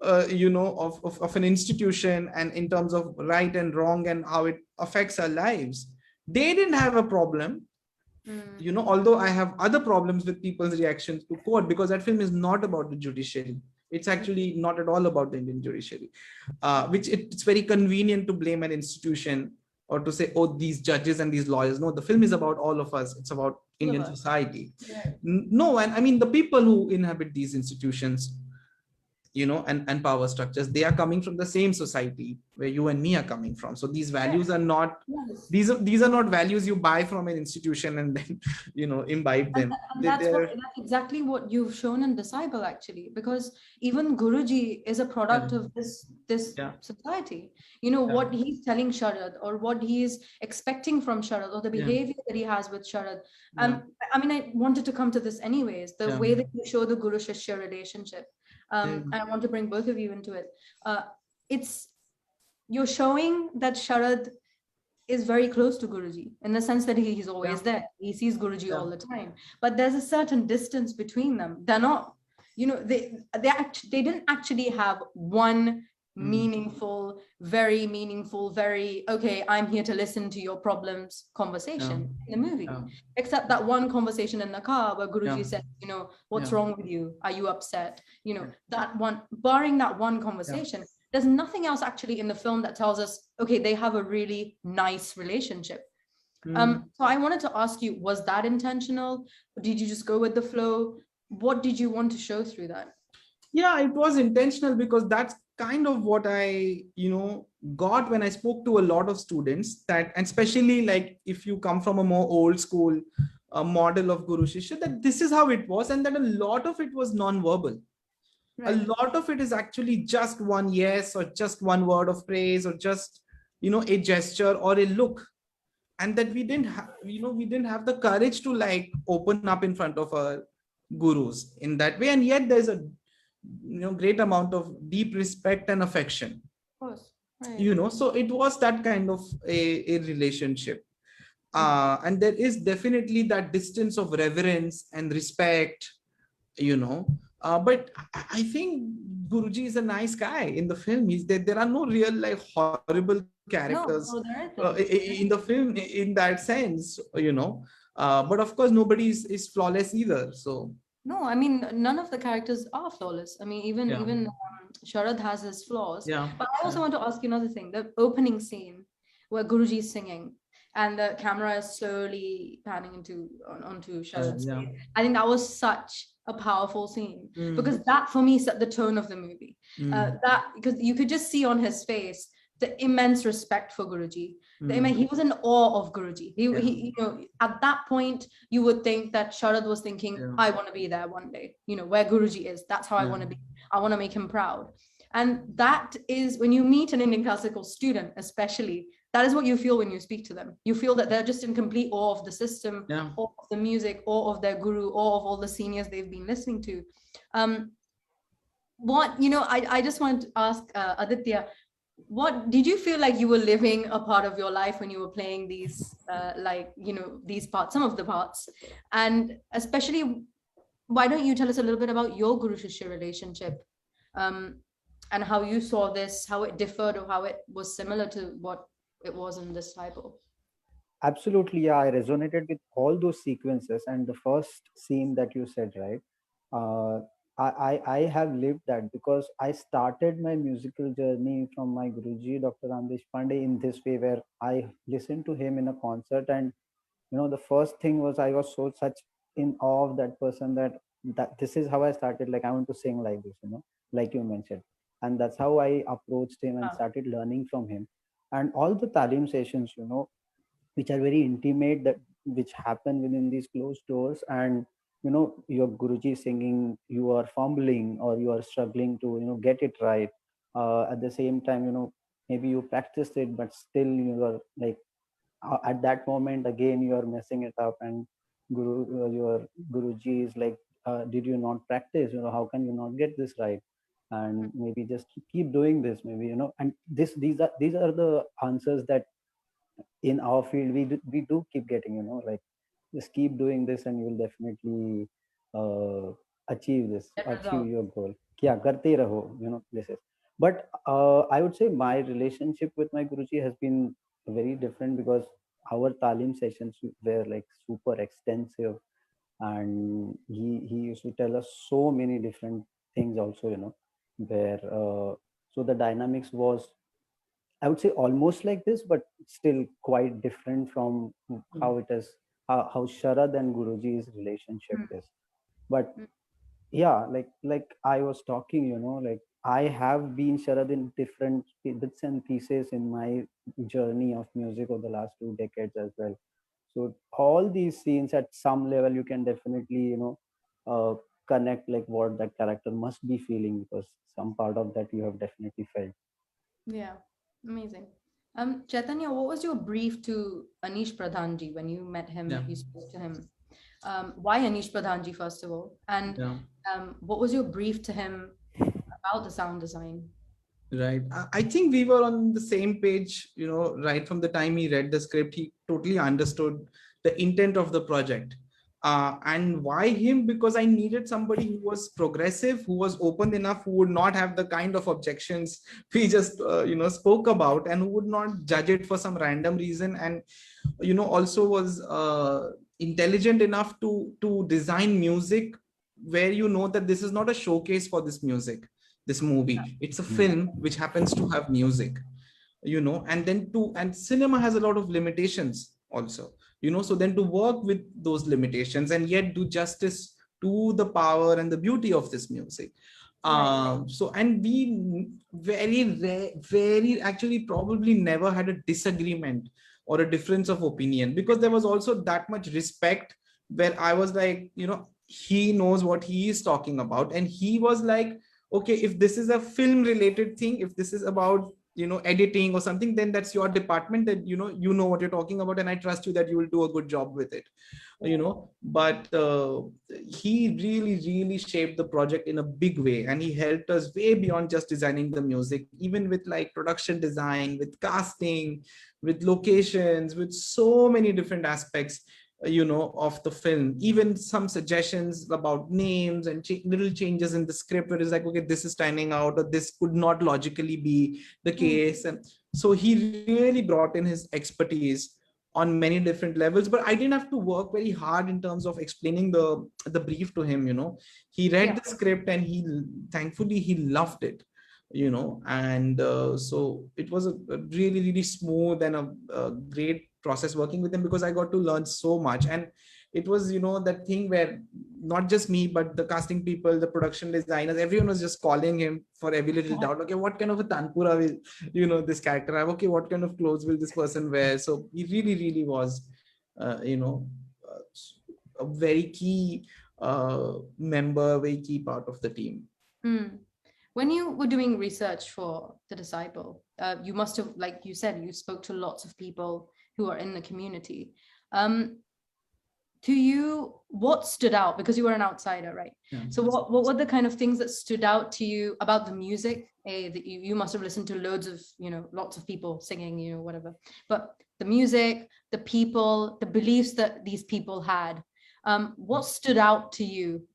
S3: of an institution, and in terms of right and wrong and how it affects our lives. They didn't have a problem. Although I have other problems with people's reactions to court, because that film is not about the judiciary. It's actually not at all about the Indian judiciary, which it's very convenient to blame an institution or to say, oh, these judges and these lawyers. No, the film is about all of us. It's about Indian society. Yeah. No, and I mean, the people who inhabit these institutions, and power structures. They are coming from the same society where you and me are coming from. So these values are not,
S1: Yes.
S3: these are not values you buy from an institution and then imbibe them.
S1: And that's exactly what you've shown in Disciple, actually, because even Guruji is a product of this
S3: Yeah.
S1: society. What he's telling Sharad, or what he is expecting from Sharad, or the behavior that he has with Sharad. I mean, I wanted to come to this anyways, the way that you show the Guru Shishya relationship. And I want to bring both of you into it. You're showing that Sharad is very close to Guruji, in the sense that he's always there. He sees Guruji all the time, but there's a certain distance between them. They're not, they didn't actually have one meaningful, very okay, I'm here to listen to your problems conversation in the movie, except that one conversation in the car where Guruji said, what's wrong with you? Are you upset? That one, barring that one conversation, there's nothing else actually in the film that tells us, okay, they have a really nice relationship. So I wanted to ask you, was that intentional? Did you just go with the flow? What did you want to show through that?
S3: Yeah, it was intentional, because that's kind of what I got when I spoke to a lot of students, that, and especially like if you come from a more old school model of Guru Shishya, that this is how it was, and that a lot of it was non-verbal. Right. A lot of it is actually just one yes, or just one word of praise, or just a gesture or a look. And that we didn't have we didn't have the courage to like open up in front of our gurus in that way. And yet there's a great amount of deep respect and affection,
S1: of course. Right.
S3: So it was that kind of a relationship. And there is definitely that distance of reverence and respect, but I think Guruji is a nice guy in the film. There are no real like horrible characters in the film in that sense, but of course nobody is flawless either. So
S1: no, I mean, none of the characters are flawless. I mean, even Sharad has his flaws. But I also want to ask you another thing. The opening scene where Guruji is singing and the camera is slowly panning onto Sharad's face. I think that was such a powerful scene, because that for me set the tone of the movie. Because you could just see on his face the immense respect for Guruji. He was in awe of Guruji. He at that point, you would think that Sharad was thinking, I want to be there one day, where Guruji is. That's how I want to be. I want to make him proud. And that is, when you meet an Indian classical student, especially, that is what you feel when you speak to them. You feel that they're just in complete awe of the system, awe of the music, awe of their guru, awe of all the seniors they've been listening to. I just want to ask Aditya, what did you feel like you were living a part of your life when you were playing these these parts, some of the parts? And especially, why don't you tell us a little bit about your Guru Shishya relationship, and how you saw this, how it differed, or how it was similar to what it was in this Disciple?
S2: Absolutely, yeah, I resonated with all those sequences. And the first scene that you said, right? Uh, I have lived that, because I started my musical journey from my Guruji, Dr. Ramdesh Pandey, in this way, where I listened to him in a concert. And the first thing was, I was such in awe of that person, that this is how I started. Like, I want to sing like this, like you mentioned. And that's how I approached him and started learning from him. And all the talim sessions, which are very intimate, that which happen within these closed doors. And your Guruji singing, you are fumbling, or you are struggling to get it right. At the same time, maybe you practiced it, but still you are like, at that moment again you are messing it up. And your Guruji is like, did you not practice? How can you not get this right? And maybe just keep doing this, maybe. And these are the answers that in our field we do keep getting, like, just keep doing this and you will definitely achieve your goal. Kya karte raho, this is. But I would say my relationship with my Guruji has been very different, because our talim sessions were like super extensive. And he used to tell us so many different things also, where so the dynamics was, I would say, almost like this, but still quite different from how it is, how Sharad and Guruji's relationship is. But Yeah, like I was talking, like I have been Sharad in different bits and pieces in my journey of music over the last 2 decades as well. So all these scenes at some level you can definitely, uh, connect like what that character must be feeling, because some part of that you have definitely felt.
S1: Yeah, amazing. Chaitanya, what was your brief to Anish Pradhanji when you met him,
S3: Yeah,
S1: you spoke to him? Why Anish Pradhanji, first of all? And
S3: yeah.
S1: what was your brief to him about the sound design?
S3: Right. I think we were on the same page, right from the time he read the script, he totally understood the intent of the project. And why him? Because I needed somebody who was progressive, who was open enough, who would not have the kind of objections we just, spoke about, and who would not judge it for some random reason. And, also was intelligent enough to design music where you know that this is not a showcase for this music, this movie. It's a
S2: Mm.
S3: film which happens to have music, and then and cinema has a lot of limitations also, so then to work with those limitations and yet do justice to the power and the beauty of this music.
S1: Right.
S3: So, and we very actually probably never had a disagreement or a difference of opinion, because there was also that much respect, where I was like, he knows what he is talking about, and he was like, okay, if this is a film related thing, if this is about editing or something, then that's your department, that you know what you're talking about, and I trust you that you will do a good job with it. But he really shaped the project in a big way, and he helped us way beyond just designing the music, even with like production design, with casting, with locations, with so many different aspects, of the film. Even some suggestions about names and little changes in the script, where it's like, okay, this is standing out, or this could not logically be the
S1: Mm.
S3: case. And so he really brought in his expertise on many different levels, but I didn't have to work very hard in terms of explaining the brief to him. He read
S1: Yeah.
S3: the script, and he thankfully he loved it. And so it was a really smooth and a great process working with him, because I got to learn so much. And it was that thing where not just me, but the casting people, the production designers, everyone was just calling him for every little doubt. Okay, what kind of a tanpura will this character have? Okay, what kind of clothes will this person wear? So he really was a very key member, very key part of the team.
S1: Mm. When you were doing research for The Disciple, you must have, like you said, you spoke to lots of people who are in the community. Um, to you, what stood out, because you were an outsider, right?
S3: Yeah.
S1: So what were the kind of things that stood out to you about the music? That you must have listened to loads of, lots of people singing, whatever, but the music, the people, the beliefs that these people had, what stood out to you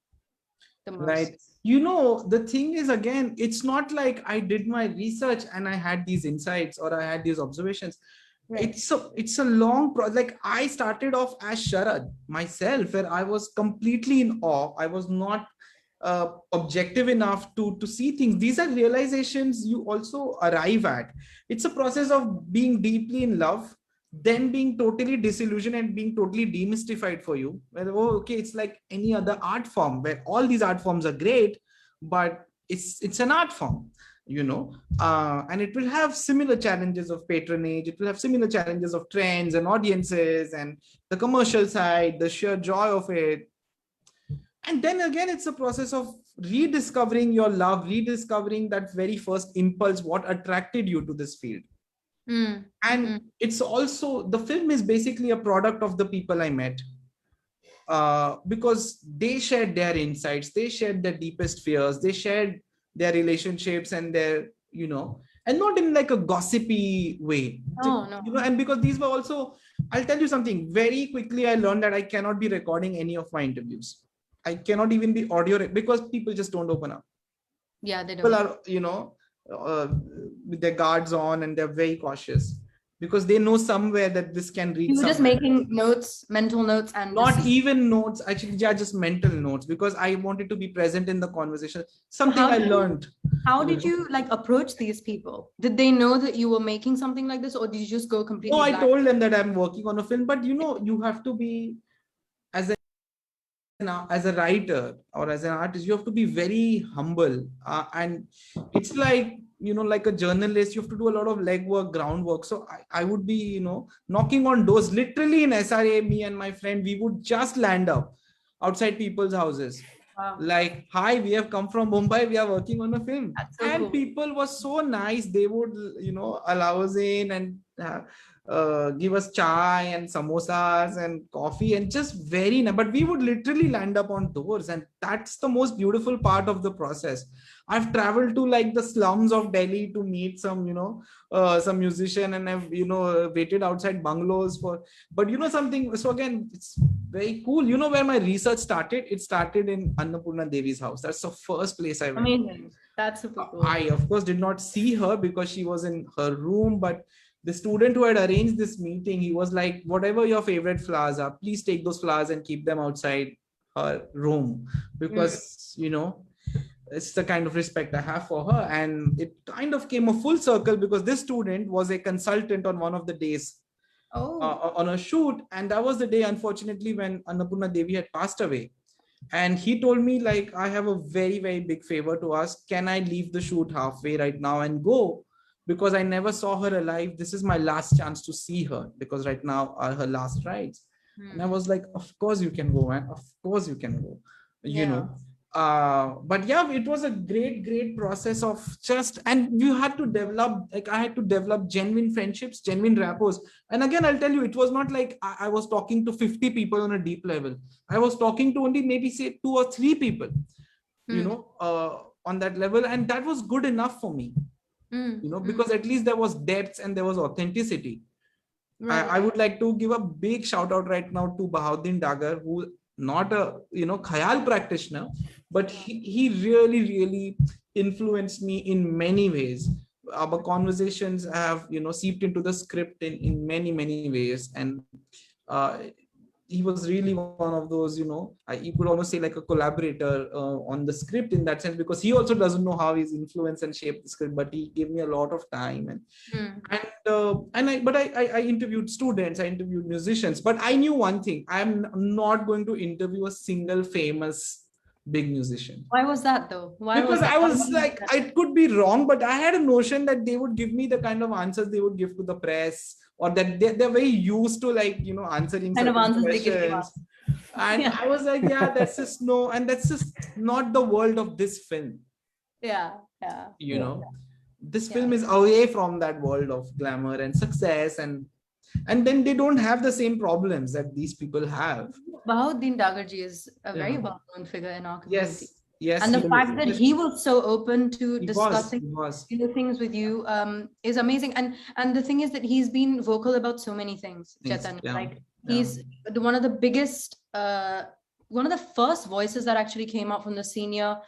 S1: the most?
S3: Right. The thing is, again, it's not like I did my research and I had these insights or I had these observations.
S1: Right.
S3: It's a long like I started off as Sharad myself, where I was completely in awe. I was not objective enough to see things. These are realizations you also arrive at. It's a process of being deeply in love, then being totally disillusioned and being totally demystified for you. Where, oh, okay, it's like any other art form, where all these art forms are great, but it's an art form, and it will have similar challenges of patronage. It will have similar challenges of trends and audiences and the commercial side, the sheer joy of it. And then again, it's a process of rediscovering your love, rediscovering that very first impulse, what attracted you to this field.
S1: Mm.
S3: And
S1: Mm.
S3: it's also, the film is basically a product of the people I met, because they shared their insights, they shared their deepest fears, they shared their relationships and their, and not in like a gossipy way,
S1: Oh no.
S3: and because these were also, I'll tell you something very quickly. I learned that I cannot be recording any of my interviews. I cannot even be audio, because people just don't open up.
S1: Yeah, they
S3: People
S1: don't.
S3: are, uh, with their guards on, and they're very cautious, because they know somewhere that this can reach
S1: You were just
S3: somewhere.
S1: making notes, mental notes, and
S3: Not
S1: just.
S3: even notes, actually. Yeah, just mental notes, because I wanted to be present in the conversation.
S1: So
S3: Something I learned.
S1: how did you like approach these people? Did they know that you were making something like this, or did you just go
S3: No,
S1: completely
S3: I
S1: blank?
S3: told them that I'm working on a film, but you have to be, as as a writer or as an artist, you have to be very humble, and it's like, like a journalist, you have to do a lot of legwork, groundwork. So I would be, knocking on doors literally in SRA. Me and my friend, we would just land up outside people's houses.
S1: Wow.
S3: Like, hi, we have come from Mumbai, we are working on a film.
S1: That's so
S3: And
S1: cool.
S3: people were so nice. They would, allow us in and give us chai and samosas and coffee, and just very nice. But we would literally land up on doors, and that's the most beautiful part of the process. I've traveled to like the slums of Delhi to meet some, some musician, and I've, waited outside bungalows for, but something. So again, it's very cool. You know where my research started? It started in Annapurna Devi's house. That's the first place I went.
S1: Amazing. That's super cool.
S3: I, of course, did not see her because she was in her room, but the student who had arranged this meeting, he was like, whatever your favorite flowers are, please take those flowers and keep them outside her room, because, it's the kind of respect I have for her. And it kind of came a full circle, because this student was a consultant on one of the days on a shoot. And that was the day, unfortunately, when Annapurna Devi had passed away. And he told me, like, I have a very, very big favor to ask. Can I leave the shoot halfway right now and go? Because I never saw her alive. This is my last chance to see her, because right now are her last rites. And I was like, of course you can go, man. Of course you can go, but yeah, it was a great process of just, and you had to develop, like I had to develop genuine friendships, genuine rapport. And again, I'll tell you, it was not like I was talking to 50 people on a deep level. I was talking to only maybe say 2 or 3 people, on that level. And that was good enough for me, because at least there was depth and there was authenticity. Right. I would like to give a big shout out right now to Bahauddin Dagar, who not a khayal practitioner, but he really influenced me in many ways. Our conversations have seeped into the script in many ways. And he was really one of those, you could almost say like a collaborator on the script in that sense, because he also doesn't know how he's influenced and shaped the script, but he gave me a lot of time. And I interviewed students, I interviewed musicians, but I knew one thing: I'm not going to interview a single famous big musician.
S1: Why was that though?
S3: Because I was like, I could be wrong, but I had a notion that they would give me the kind of answers they would give to the press, or that they're very used to, like, answering
S1: kind of answers they give
S3: questions. And I was like, yeah, that's just no, and that's just not the world of this film. This film is away from that world of glamour and success, and then they don't have the same problems that these people have.
S1: Bahauddin Dagarji is a very well-known figure in our community.
S3: Yes.
S1: And the fact that he was so open to discussing things with you is amazing. And the thing is that he's been vocal about so many things, Chaitanya. He's one of the biggest, one of the first voices that actually came out from the senior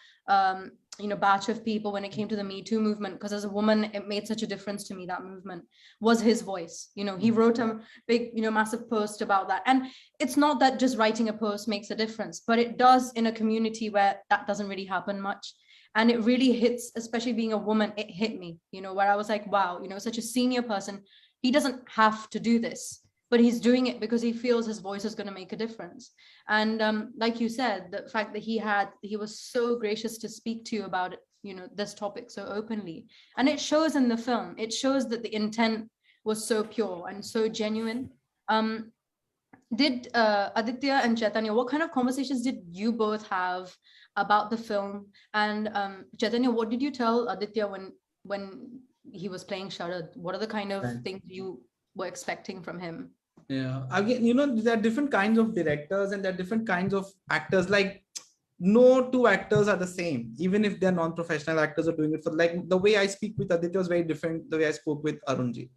S1: batch of people when it came to the Me Too movement, because as a woman, it made such a difference to me. That movement was his voice. He wrote a big, massive post about that. And it's not that just writing a post makes a difference, but it does in a community where that doesn't really happen much. And it really hits, especially being a woman, it hit me, where I was like, wow, such a senior person, he doesn't have to do this, but he's doing it because he feels his voice is going to make a difference. And like you said, the fact that he was so gracious to speak to you about it, this topic so openly. And it shows in the film. It shows that the intent was so pure and so genuine. Did Aditya and Chaitanya, what kind of conversations did you both have about the film? And Chaitanya, what did you tell Aditya when he was playing Sharad? What are the kind of things you were expecting from him?
S3: Yeah, again, there are different kinds of directors and there are different kinds of actors. Like, no two actors are the same, even if they're non-professional actors are doing it for, like, the way I speak with Aditya was very different the way I spoke with Arunji.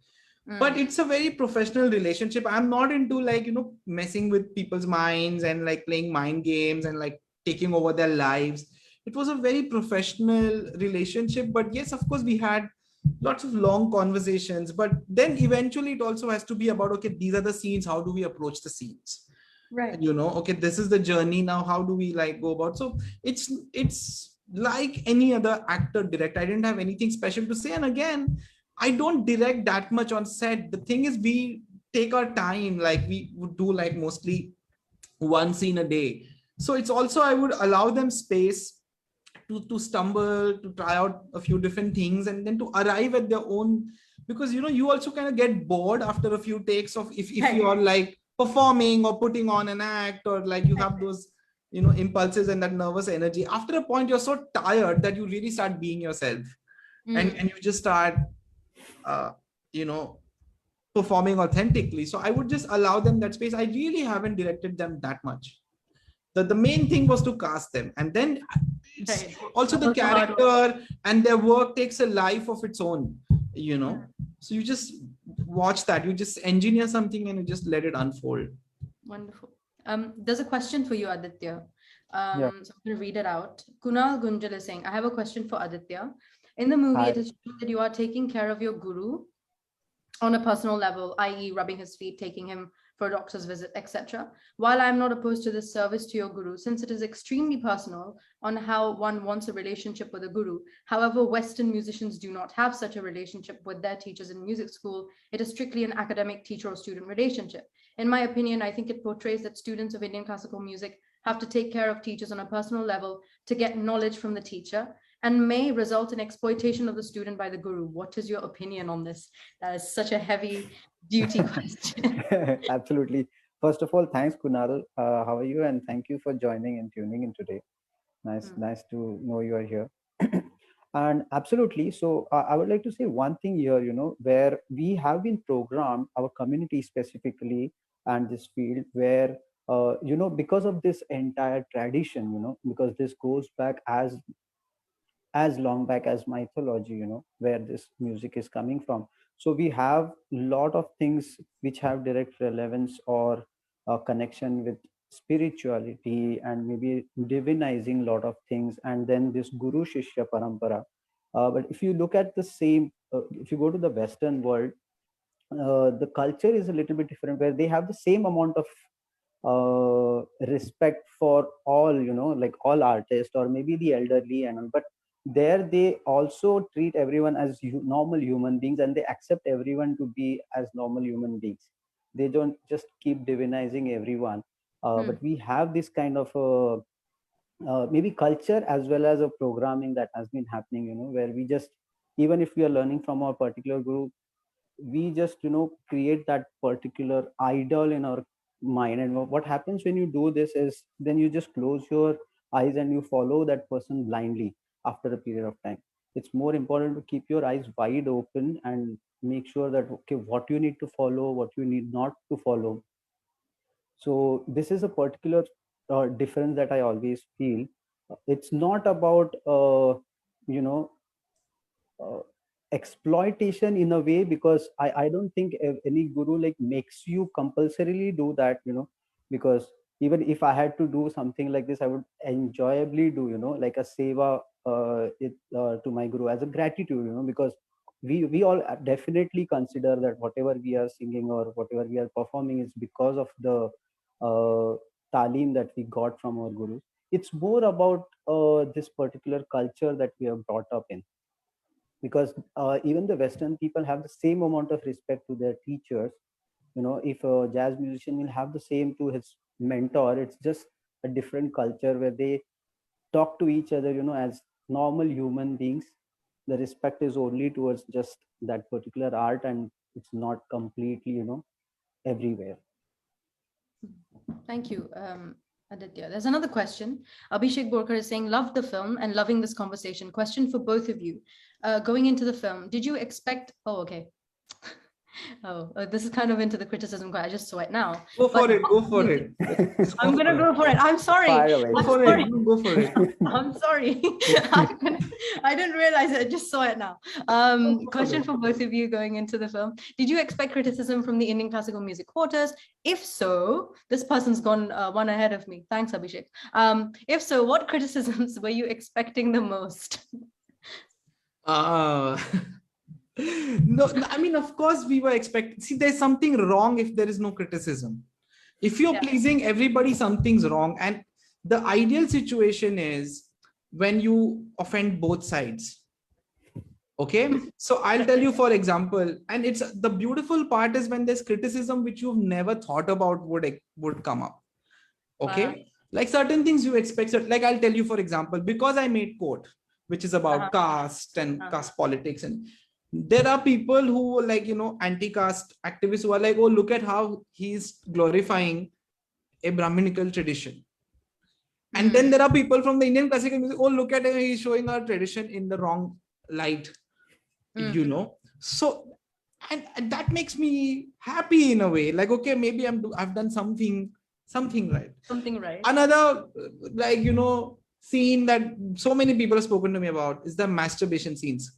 S3: But it's a very professional relationship. I'm not into, like, messing with people's minds and like playing mind games and like taking over their lives. It was a very professional relationship. But yes, of course, we had lots of long conversations, but then eventually it also has to be about, okay, these are the scenes, how do we approach the scenes, right? Okay, this is the journey, now how do we like go about? So it's like any other actor director. I didn't have anything special to say. And again, I don't direct that much on set. The thing is, we take our time, like we would do like mostly one scene a day. So it's also, I would allow them space to stumble, to try out a few different things, and then to arrive at their own, because you also kind of get bored after a few takes of, if you are like performing or putting on an act, or like you have those impulses and that nervous energy. After a point, you're so tired that you really start being yourself, and you just start you know performing authentically. So I would just allow them that space. I really haven't directed them that much. The main thing was to cast them, and then it's also the character and their work takes a life of its own. So you just watch that, you just engineer something and you just let it unfold.
S1: Wonderful. There's a question for you, Aditya. So I'm going to read it out. Kunal Gunjal is saying, I have a question for Aditya. In the movie, it is shown that you are taking care of your guru on a personal level, i.e. rubbing his feet, taking him for a doctor's visit, etc. While I'm not opposed to this service to your guru, since it is extremely personal on how one wants a relationship with a guru. However, Western musicians do not have such a relationship with their teachers in music school. It is strictly an academic teacher or student relationship. In my opinion, I think it portrays that students of Indian classical music have to take care of teachers on a personal level to get knowledge from the teacher, and may result in exploitation of the student by the guru. What is your opinion on this? That is such a heavy duty question.
S2: Absolutely. First of all, thanks, Kunal. How are you? And thank you for joining and tuning in today. Nice to know you are here. And absolutely. So I would like to say one thing here, where we have been programmed, our community specifically, and this field, where because of this entire tradition, because this goes back as long back as mythology, where this music is coming from. So we have a lot of things which have direct relevance or a connection with spirituality, and maybe divinizing a lot of things, and then this guru shishya parampara. But if you look at the same, if you go to the Western world, the culture is a little bit different, where they have the same amount of respect for all, like all artists or maybe the elderly and all. But there they also treat everyone as normal human beings, and they accept everyone to be as normal human beings. They don't just keep divinizing everyone. But we have this kind of maybe culture as well as a programming that has been happening, where we just, even if we are learning from our particular group, we just create that particular idol in our mind. And what happens when you do this is, then you just close your eyes and you follow that person blindly after a period of time. It's more important to keep your eyes wide open and make sure that, okay, what you need to follow, what you need not to follow. So this is a particular difference that I always feel. It's not about you know uh, exploitation in a way, because I don't think any guru like makes you compulsorily do that, because even if I had to do something like this, I would enjoyably do, like a seva to my guru as a gratitude, because we all definitely consider that whatever we are singing or whatever we are performing is because of the talim that we got from our gurus. It's more about this particular culture that we are brought up in, because even the Western people have the same amount of respect to their teachers. If a jazz musician will have the same to his mentor, it's just a different culture where they talk to each other, as normal human beings. The respect is only towards just that particular art, and it's not completely, everywhere.
S1: Thank you, Aditya. There's another question. Abhishek Borkar is saying, love the film and loving this conversation. Question for both of you. Going into the film, did you expect, oh, okay. This is kind of into the criticism. I just saw it now.
S3: Go for it.
S1: I'm going to go for it. I'm sorry.
S3: Go for it.
S1: I'm sorry. I didn't realize it. I just saw it now. Question for both of you going into the film. Did you expect criticism from the Indian classical music quarters? If so, this person's gone one ahead of me. Thanks, Abhishek. If so, what criticisms were you expecting the most?
S3: No, I mean, of course we were expecting. See, there's something wrong if there is no criticism. If you're pleasing everybody, something's wrong. And the ideal situation is when you offend both sides. Okay, so I'll tell you, for example, and it's the beautiful part is when there's criticism which you've never thought about would come up. Okay. Like certain things you expect, like I'll tell you, for example, because I made Code, which is about caste and caste politics, and there are people who are like, anti-caste activists who are like, oh, look at how he's glorifying a Brahminical tradition. And then there are people from the Indian classical music, oh, look at him, he's showing our tradition in the wrong light, So, and that makes me happy in a way. Like, okay, maybe I've done something right.
S1: Something right.
S3: Another, like, scene that so many people have spoken to me about is the masturbation scenes.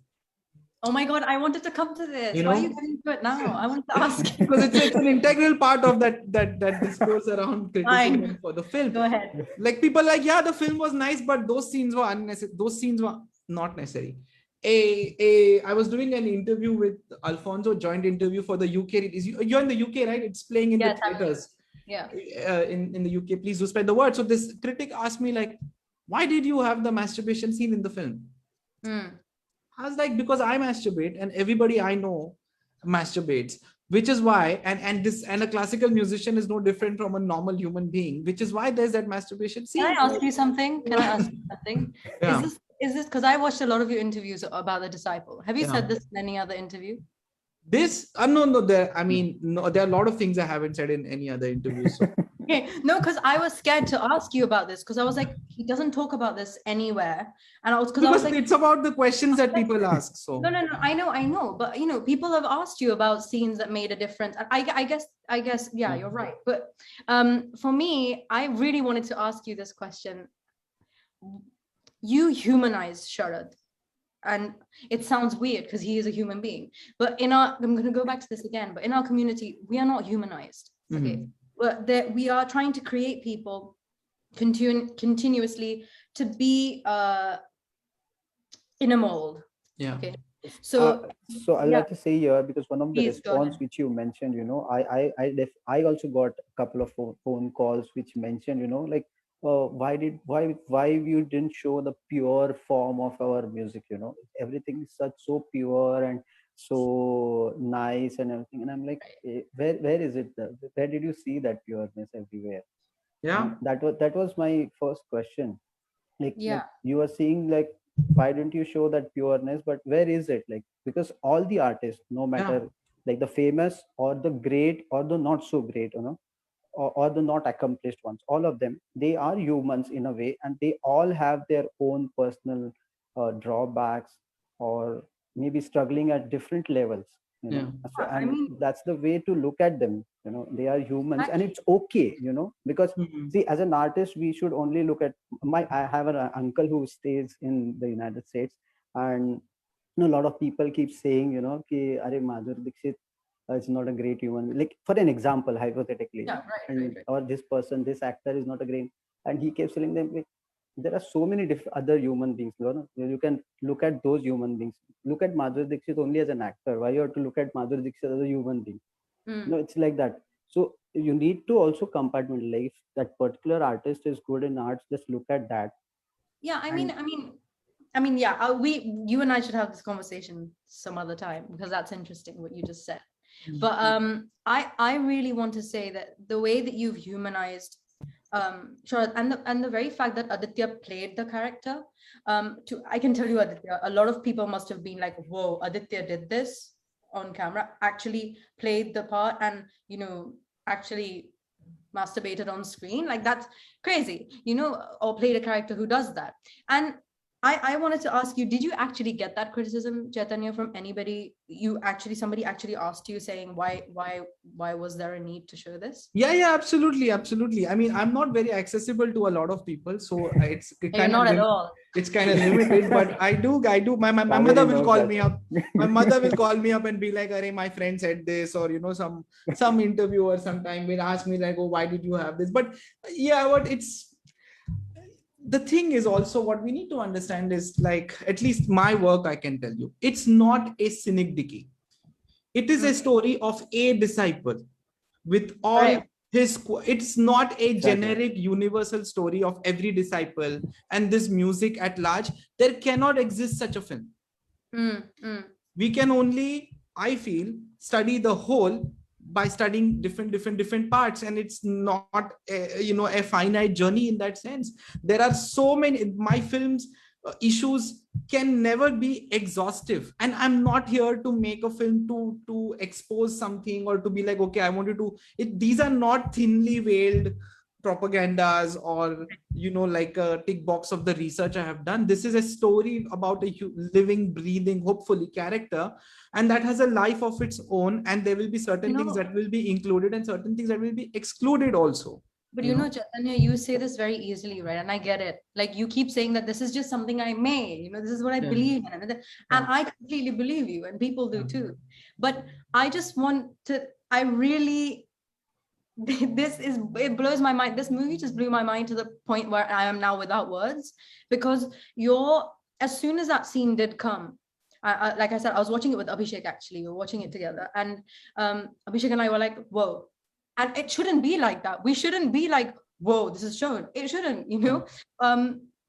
S1: Oh my God, I wanted to come to this. Why are you getting to it now? I wanted to ask you.
S3: Because it's an integral part of that discourse around criticism for the film.
S1: Go ahead.
S3: Like people like, yeah, the film was nice, but those scenes were unnecessary. Those scenes were not necessary. I was doing an interview with Alfonso, joint interview for the UK. You're in the UK, right? It's playing in the theaters.
S1: Yeah.
S3: In the UK, please do spread the word. So this critic asked me like, why did you have the masturbation scene in the film? I was like, because I masturbate and everybody I know masturbates, which is why, and a classical musician is no different from a normal human being, which is why there's that masturbation scene.
S1: Can I ask you something? Yeah. Is this because I watched a lot of your interviews about The Disciple? Have you said this in any other interview?
S3: No, there are a lot of things I haven't said in any other interviews. So.
S1: Okay, no, because I was scared to ask you about this because I was like, he doesn't talk about this anywhere, and I was like,
S3: it's about the questions that people ask. So
S1: no, I know, but people have asked you about scenes that made a difference. I guess, yeah, you're right. But for me, I really wanted to ask you this question. You humanize Sharad. And it sounds weird because he is a human being. But I'm going to go back to this again, but in our community, we are not humanized. Okay. But we are trying to create people continuously to be in a mold.
S3: Yeah.
S1: Okay. So
S2: I'd like to say here, because one of the response which you mentioned, I also got a couple of phone calls which mentioned, like, why you didn't show the pure form of our music? Everything is so pure and so nice and everything, and I'm like, where is it? Where did you see that pureness everywhere?
S3: Yeah,
S2: that was my first question. Like you are seeing, like, why didn't you show that pureness? But where is it? Like, because all the artists, no matter like the famous or the great or the not so great, or the not accomplished ones, all of them, they are humans in a way, and they all have their own personal drawbacks, or maybe struggling at different levels. So, and that's the way to look at them. They are humans, and it's okay. Because see, as an artist, we should only look at I have an uncle who stays in the United States, and a lot of people keep saying, ki, Are Madhur Dixit is not a great human. Like, for an example, hypothetically,
S1: right.
S2: Or this person, this actor is not a great, and he keeps telling them, there are so many other human beings. You can look at those human beings. Look at Madhur Dixit only as an actor. Why you have to look at Madhur Dixit as a human being? It's like that. So you need to also compartmentalize. If that particular artist is good in arts, just look at that.
S1: Yeah, I mean, yeah, you and I should have this conversation some other time, because that's interesting what you just said. But I really want to say that the way that you've humanized Sharad, and the very fact that Aditya played the character, I can tell you, Aditya, a lot of people must have been like, whoa, Aditya did this on camera, actually played the part, and actually masturbated on screen. Like, that's crazy, or played a character who does that. And I wanted to ask you, did you actually get that criticism, Chaitanya, from anybody? Somebody actually asked you, saying, why was there a need to show this?
S3: Yeah, absolutely. I mean, I'm not very accessible to a lot of people, so it's kind of
S1: at all.
S3: It's kind of limited, but I do. My mother will call me up. My mother will call me up and be like, "Arey, my friend said this," or some interviewer sometime will ask me like, "Oh, why did you have this?" But yeah, the thing is also, what we need to understand is, like, at least my work, I can tell you, it's not a scenic decay. It is a story of a disciple with all it's not a generic universal story of every disciple and this music at large. There cannot exist such a film. We can only, I feel, study the whole, by studying different parts, and it's not a finite journey in that sense. There are so many, my films issues can never be exhaustive, and I'm not here to make a film to expose something or to be like, okay, I want you to these are not thinly veiled propagandas or like a tick box of the research I have done. This is a story about a living, breathing, hopefully, character, and that has a life of its own, and there will be certain things that will be included and certain things that will be excluded also.
S1: But Chaitanya, you say this very easily, right? And I get it. Like, you keep saying that this is just something I made, this is what I believe in. And I completely believe you, and people do too. But I just want to, I really, it blows my mind. This movie just blew my mind to the point where I am now without words, because as soon as that scene did come, like I said, I was watching it with Abhishek, actually. We were watching it together. And Abhishek and I were like, whoa. And it shouldn't be like that. We shouldn't be like, whoa, this is shown. It shouldn't,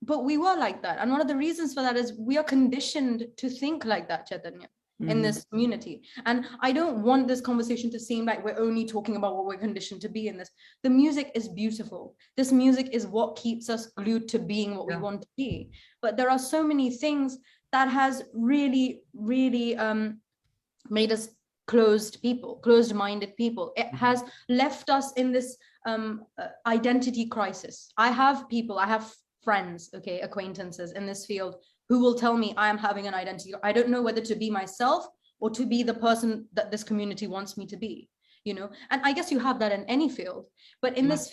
S1: but we were like that. And one of the reasons for that is we are conditioned to think like that, Chaitanya, in this community. And I don't want this conversation to seem like we're only talking about what we're conditioned to be in this. The music is beautiful. This music is what keeps us glued to being what we want to be. But there are so many things that has really, really made us closed-minded people. It has left us in this identity crisis. I have friends, acquaintances in this field who will tell me I am having an identity. I don't know whether to be myself or to be the person that this community wants me to be. And I guess you have that in any field, but in this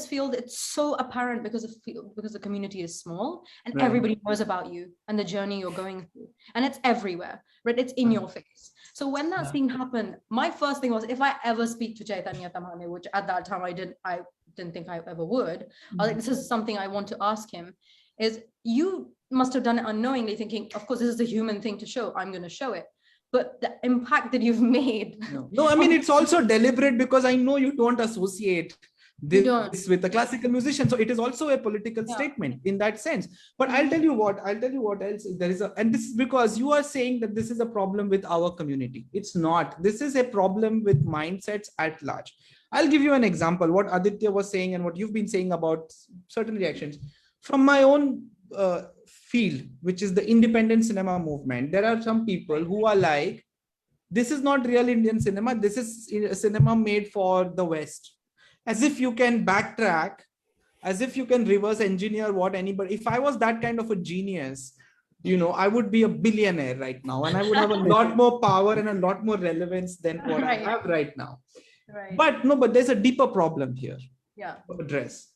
S1: field, it's so apparent because the community is small and everybody knows about you and the journey you're going through, and it's everywhere, right? It's in your face. So when that thing happened, my first thing was, if I ever speak to Chaitanya Tamhane, which at that time I didn't think I ever would, I was like, this is something I want to ask him, is you must have done it unknowingly, thinking, of course, this is a human thing to show, I'm going to show it. But the impact that you've made.
S3: No, I mean, it's also deliberate, because I know you don't associate this with a classical musician. So it is also a political statement in that sense. But I'll tell you what else there is. And this is because you are saying that this is a problem with our community. It's not. This is a problem with mindsets at large. I'll give you an example, what Aditya was saying and what you've been saying about certain reactions. From my own field, which is the independent cinema movement, there are some people who are like, this is not real Indian cinema, this is a cinema made for the West. As if you can backtrack, as if you can reverse engineer what anybody. If I was that kind of a genius, I would be a billionaire right now, and I would have a lot more power and a lot more relevance than what I have right now. But there's a deeper problem here to address.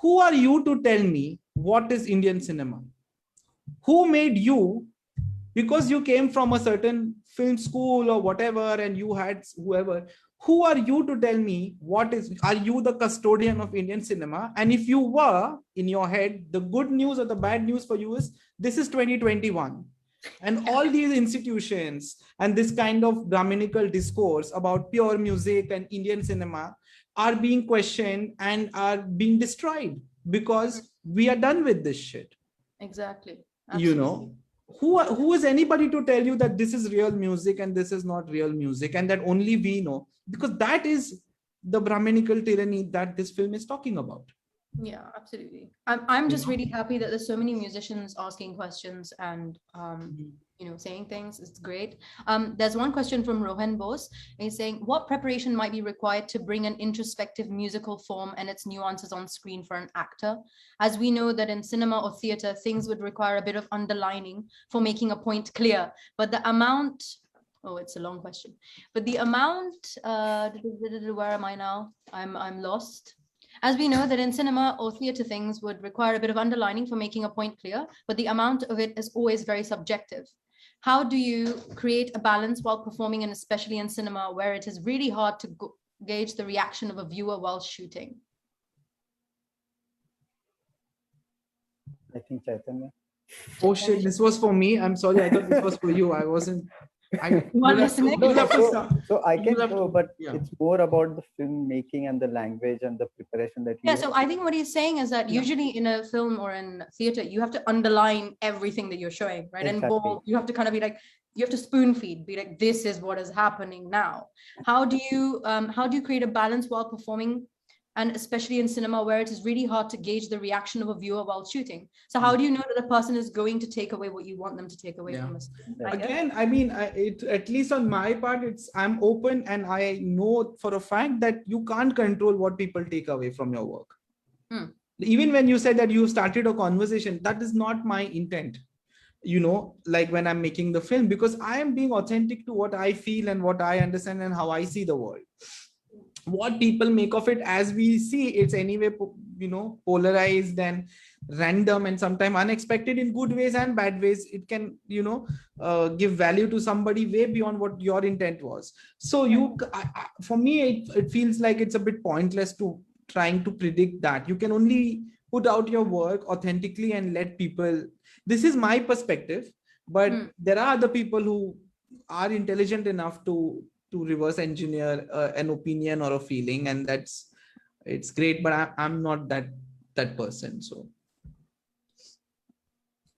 S3: Who are you to tell me what is Indian cinema? Who made you? Because you came from a certain film school or whatever, and you had whoever. Who are you to tell me are you the custodian of Indian cinema? And if you were, in your head, the good news or the bad news for you is, this is 2021. And all these institutions and this kind of Brahminical discourse about pure music and Indian cinema are being questioned and are being destroyed because we are done with this shit.
S1: Exactly. Absolutely.
S3: Who is anybody to tell you that this is real music and this is not real music, and that only we know? Because that is the Brahminical tyranny that this film is talking about.
S1: Yeah, absolutely. I'm just really happy that there's so many musicians asking questions and saying things. It's great. There's one question from Rohan Bose. He's saying, what preparation might be required to bring an introspective musical form and its nuances on screen for an actor? As we know that in cinema or theater, things would require a bit of underlining for making a point clear, but the amount, it's a long question, but the amount, where am I now? I'm lost. As we know that in cinema or theater, things would require a bit of underlining for making a point clear, but the amount of it is always very subjective. How do you create a balance while performing, and especially in cinema, where it is really hard to gauge the reaction of a viewer while shooting?
S2: I think Chaitanya.
S3: Oh shit, this was for me. I'm sorry, I thought this was for you. I wasn't.
S2: So I can go, but it's more about the filmmaking and the language and the preparation that you
S1: so I think what he's saying is that usually in a film or in theater, you have to underline everything that you're showing, right? Exactly. And you have to kind of be like, you have to spoon feed, be like, this is what is happening now. How do you create a balance while performing, and especially in cinema where it is really hard to gauge the reaction of a viewer while shooting? So how do you know that the person is going to take away what you want them to take away from us?
S3: Again, I mean, at least on my part, I'm open, and I know for a fact that you can't control what people take away from your work. Even when you said that you started a conversation, that is not my intent, like when I'm making the film, because I am being authentic to what I feel and what I understand and how I see the world. What people make of it, as we see, it's anyway polarized and random and sometimes unexpected in good ways and bad ways. It can give value to somebody way beyond what your intent was. So for me, it feels like it's a bit pointless to trying to predict that. You can only put out your work authentically and let people, this is my perspective, but there are other people who are intelligent enough to reverse engineer an opinion or a feeling, and it's great, but I'm not that person. So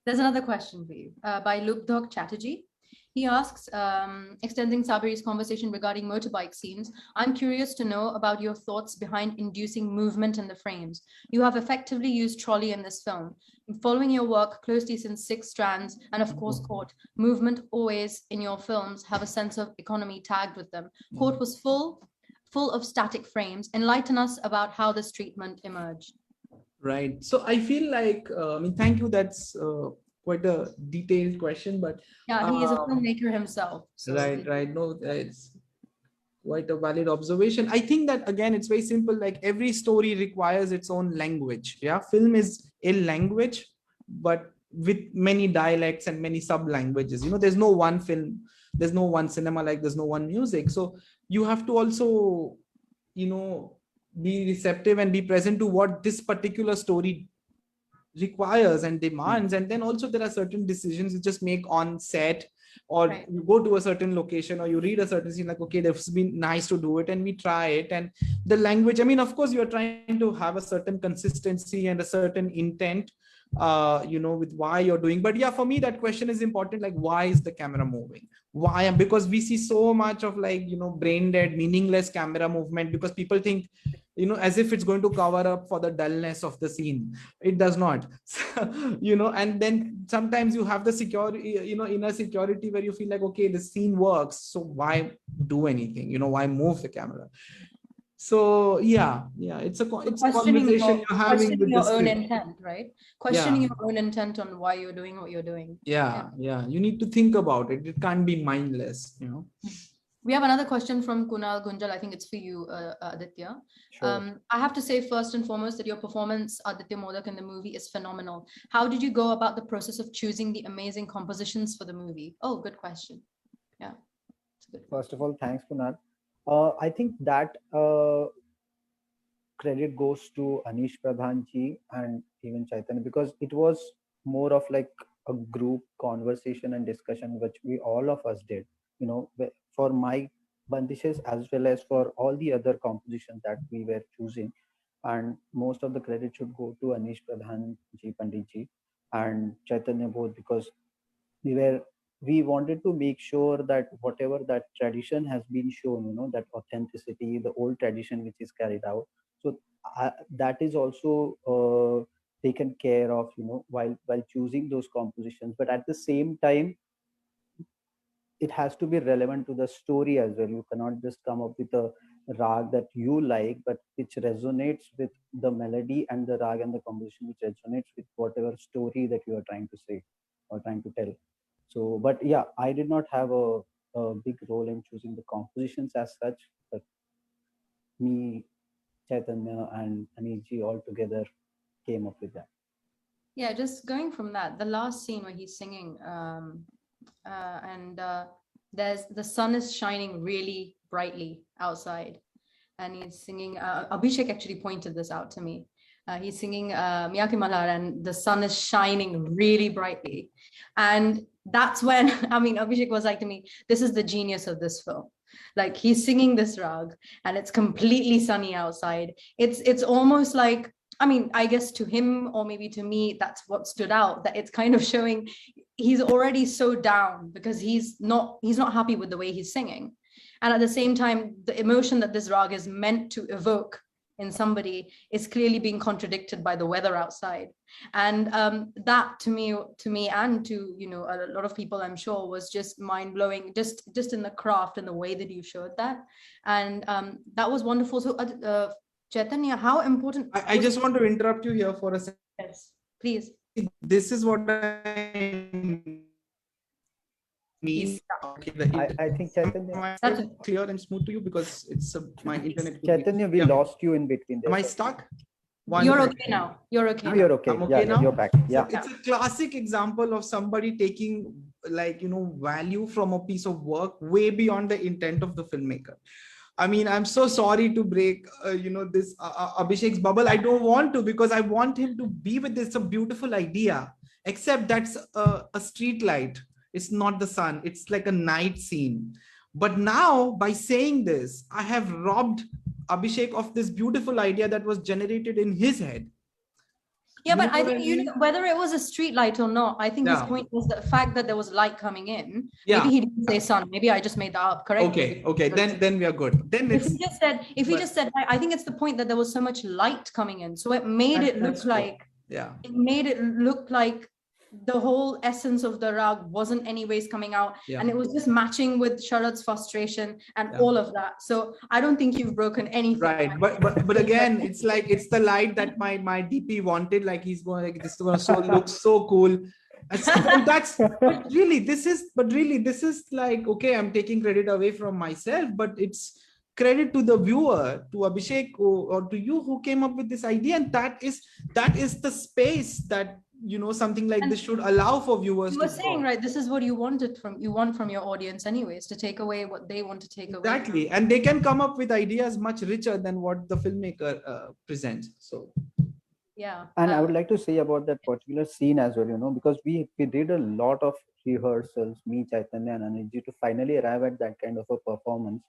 S1: there's another question for you by Lupdog Chatterjee. He asks, extending Saberi's conversation regarding motorbike scenes, I'm curious to know about your thoughts behind inducing movement in the frames. You have effectively used trolley in this film. Following your work closely since Six Strands and of course Court, movement always in your films have a sense of economy tagged with them. Court was full of static frames. Enlighten us about how this treatment emerged.
S3: Right. So I feel like, thank you. That's quite a detailed question, but
S1: yeah, he is a filmmaker himself. So
S3: right. No, it's quite a valid observation. I think that, again, it's very simple. Like every story requires its own language. Yeah. Film is a language, but with many dialects and many sub languages. There's no one film, there's no one cinema, like there's no one music. So you have to also, be receptive and be present to what this particular story requires and demands. And then also there are certain decisions you just make on set, or you go to a certain location, or you read a certain scene, like, okay, it's been nice to do it, and we try it. And the language, of course, you're trying to have a certain consistency and a certain intent, with why you're doing. But yeah, for me, that question is important. Like, why is the camera moving? Why? Because we see so much of brain dead, meaningless camera movement, because people think, as if it's going to cover up for the dullness of the scene. It does not. And then sometimes you have the security, inner security, where you feel like, okay, the scene works, so why do anything? Why move the camera? So yeah, it's a conversation you're having with
S1: your own intent, right? Questioning
S3: Yeah.
S1: your own intent on why you're doing what you're doing.
S3: Yeah. You need to think about it. It can't be mindless.
S1: We have another question from Kunal Gunjal. I think it's for you, Aditya.
S2: Sure.
S1: I have to say, first and foremost, that your performance, Aditya Modak, in the movie is phenomenal. How did you go about the process of choosing the amazing compositions for the movie? Oh, good question. Yeah.
S2: First of all, thanks, Kunal. I think that credit goes to Anish Pradhan ji and even Chaitanya, because it was more of like a group conversation and discussion which we all of us did. For my bandishes as well as for all the other compositions that we were choosing, and most of the credit should go to Anish Pradhan ji, Pandit ji, and Chaitanya both, because we wanted to make sure that whatever that tradition has been shown, that authenticity, the old tradition which is carried out, so that is also taken care of, while choosing those compositions. But at the same time, it has to be relevant to the story as well. You cannot just come up with a rag that you like, but which resonates with the melody and the rag and the composition, which resonates with whatever story that you are trying to say or trying to tell. So, but yeah, I did not have a big role in choosing the compositions as such, but me, Chaitanya, and Aniji all together came up with that.
S1: Yeah, just going from that, the last scene where he's singing, and there's the sun is shining really brightly outside, and he's singing. Abhishek actually pointed this out to me. He's singing Miyake Malhar, and the sun is shining really brightly, and that's when Abhishek was like to me, "This is the genius of this film." Like, he's singing this rag, and it's completely sunny outside. It's almost like, I guess to him, or maybe to me, that's what stood out, that it's kind of showing he's already so down because he's not happy with the way he's singing. And at the same time, the emotion that this rag is meant to evoke in somebody is clearly being contradicted by the weather outside. And that to me and to, you know, a lot of people, I'm sure, was just mind-blowing, just in the craft and the way that you showed that. And that was wonderful. So Chaitanya, how important—
S3: I just want to interrupt you here for a second.
S1: Yes, please.
S3: This is what I mean. Okay,
S2: I think Chaitanya,
S3: am I clear and smooth to you? Because it's my internet.
S2: Chaitanya, we lost you in between there.
S3: Am I stuck?
S1: You're okay now. You're okay.
S2: Now you're okay.
S3: I'm okay now?
S2: You're back. Yeah.
S3: So it's a classic example of somebody taking, like, you know, value from a piece of work way beyond the intent of the filmmaker. I mean, I'm so sorry to break, you know, this Abhishek's bubble. I don't want to, because I want him to be with this. It's a beautiful idea, except that's a street light. It's not the sun. It's like a night scene. But now, by saying this, I have robbed Abhishek of this beautiful idea that was generated in his head.
S1: Yeah, but I think, you know, whether it was a street light or not, I think his
S3: Yeah.
S1: point was the fact that there was light coming in.
S3: Yeah.
S1: Maybe he didn't say sun. Maybe I just made that up. Correct?
S3: Okay. Then we are good. Then
S1: If
S3: it's,
S1: he just said, I think it's the point that there was so much light coming in, so it made it look
S3: that's true.
S1: like,
S3: yeah.
S1: it made it look like the whole essence of the rag wasn't anyways coming out,
S3: Yeah.
S1: and it was just matching with Sharad's frustration and
S3: Yeah.
S1: all of that. So I don't think you've broken anything.
S3: Right, but again, it's like, it's the light that my DP wanted. Like, he's going, like, this is going to look so cool. And that's, but really this is like, okay, I'm taking credit away from myself, but it's credit to the viewer, to Abhishek, or to you, who came up with this idea. And that is the space that, you know, something like this should allow for viewers.
S1: You were
S3: to
S1: saying,
S3: grow.
S1: right, this is what you want from your audience anyways, to take away what they want to take away.
S3: Exactly, and they can come up with ideas much richer than what the filmmaker presents. So
S1: Yeah.
S2: And I would like to say about that particular scene as well, you know, because we did a lot of rehearsals, me, Chaitanya, and Anilji, to finally arrive at that kind of a performance.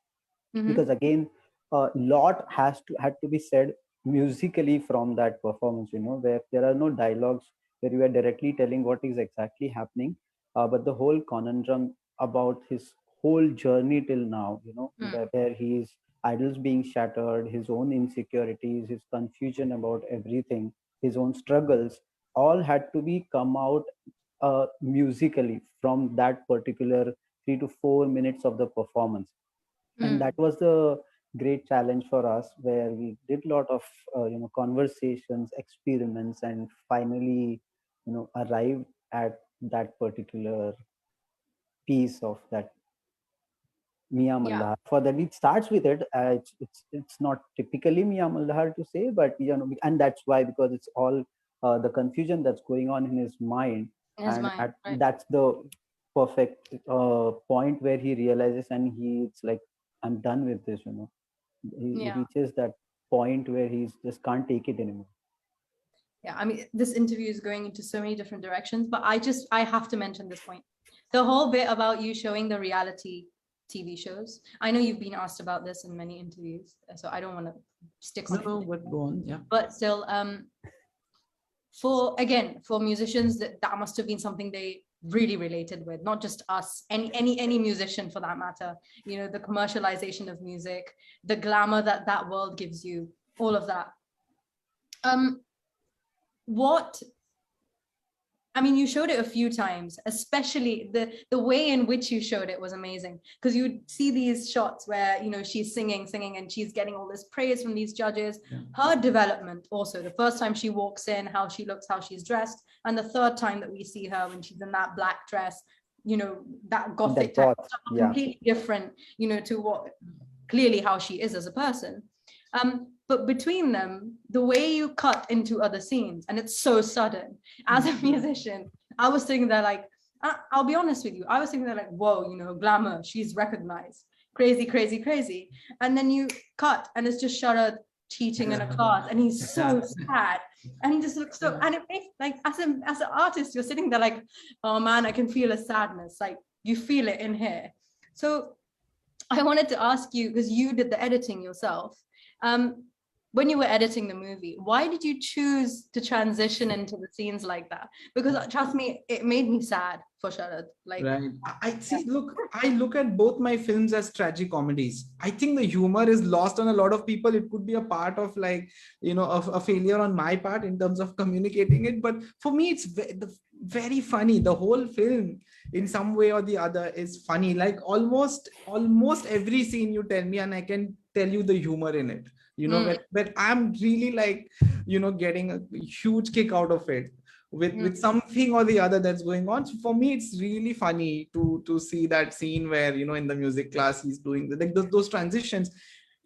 S1: Mhm.
S2: Because again, a lot had to be said musically from that performance, you know, where there are no dialogues, where you are directly telling what is exactly happening, but the whole conundrum about his whole journey till now, you know, where his idols being shattered, his own insecurities, his confusion about everything, his own struggles, all had to be come out musically from that particular 3 to 4 minutes of the performance. And that was the great challenge for us, where we did a lot of you know, conversations, experiments, and finally, you know, arrived at that particular piece of that Mia Malhar. For that, it starts with it. It's not typically Mia Malhar to say, but you know, and that's why, because it's all the confusion that's going on in his mind,
S1: Right.
S2: that's the perfect point where he realizes, and it's like, I'm done with this. You know, he
S1: Yeah.
S2: reaches that point where he's just can't take it anymore.
S1: Yeah, I mean, this interview is going into so many different directions, but I have to mention this point. The whole bit about you showing the reality TV shows. I know you've been asked about this in many interviews, so I don't want to stick on it.
S3: but go on. Yeah.
S1: But still, for musicians, that must have been something they really related with, not just us, any musician for that matter. You know, the commercialization of music, the glamour that world gives you, all of that. I mean, you showed it a few times, especially the way in which you showed it was amazing, because you see these shots where, you know, she's singing, and she's getting all this praise from these judges. Yeah. Her development also, the first time she walks in, how she looks, how she's dressed, and the third time that we see her when she's in that black dress, you know, that gothic type of stuff, completely different, you know, to what clearly how she is as a person. But between them, the way you cut into other scenes, and it's so sudden. As a musician, I was sitting there like, I'll be honest with you, I was sitting there like, whoa, you know, glamour, she's recognized, crazy. And then you cut, and it's just Sharad cheating in a class, and he's so sad, and he just looks so, and it makes, like, as an artist, you're sitting there like, oh man, I can feel a sadness, like you feel it in here. So I wanted to ask you, because you did the editing yourself, when you were editing the movie, why did you choose to transition into the scenes like that? Because trust me, it made me sad for Sharad. Like,
S3: right. I see. Look, I look at both my films as tragic comedies. I think the humor is lost on a lot of people. It could be a part of like, a failure on my part in terms of communicating it. But for me, it's very funny. The whole film, in some way or the other, is funny. Like almost every scene you tell me, and I can tell you the humor in it. Where I'm really like, getting a huge kick out of it with something or the other that's going on. So for me, it's really funny to see that scene where, in the music class, he's doing like those transitions.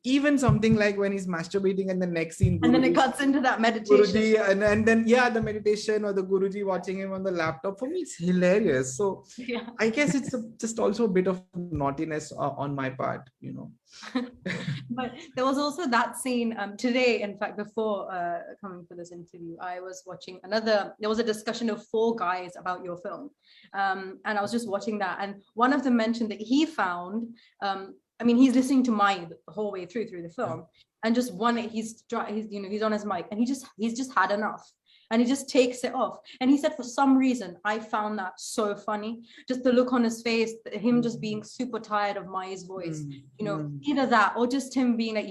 S3: Even something like when he's masturbating and the next scene,
S1: and then it cuts into that meditation.
S3: Guruji, and then the meditation or the Guruji watching him on the laptop. For me, it's hilarious. So
S1: Yeah.
S3: I guess it's just also a bit of naughtiness on my part,
S1: But there was also that scene today, in fact, before coming for this interview, I was watching there was a discussion of 4 guys about your film, and I was just watching that, and one of them mentioned that he found he's listening to mine the whole way through the film, and just he's on his mic, and he's just had enough, and he just takes it off. And he said, for some reason, I found that so funny, just the look on his face, him just being super tired of Mai's voice, either that or just him being like,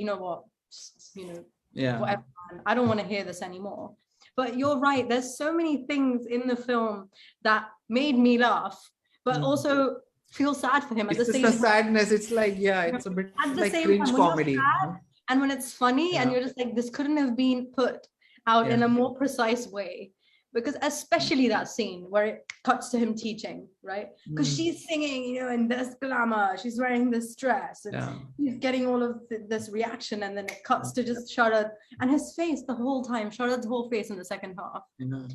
S1: whatever, I don't want to hear this anymore. But you're right, there's so many things in the film that made me laugh, but also feel sad for him at
S3: it's
S1: the same
S3: time.
S1: It's
S3: sadness. It's like, it's a bit
S1: at the
S3: like
S1: same
S3: cringe
S1: time, when
S3: comedy.
S1: you're sad, and when it's funny, and you're just like, this couldn't have been put out in a more precise way. Because especially that scene where it cuts to him teaching, right? Because she's singing, in this glamour, she's wearing this dress, and he's getting all of this reaction, and then it cuts to just Sharad, and his face the whole time, Sharad's whole face in the second half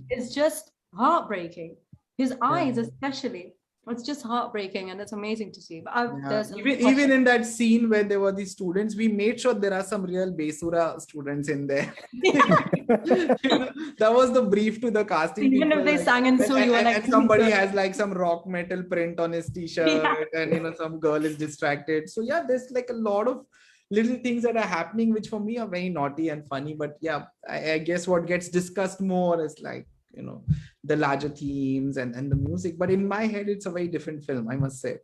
S1: is just heartbreaking. His eyes especially. It's just heartbreaking, and it's amazing to see. But
S3: even in that scene where there were these students, we made sure there are some real Besura students in there. That was the brief to the casting
S1: even
S3: people,
S1: if they sang in Suri,
S3: and somebody has like some rock metal print on his t-shirt, and some girl is distracted. So there's like a lot of little things that are happening, which for me are very naughty and funny. But I guess what gets discussed more is like, the larger themes and the music. But in my head, it's a very different film, I must say.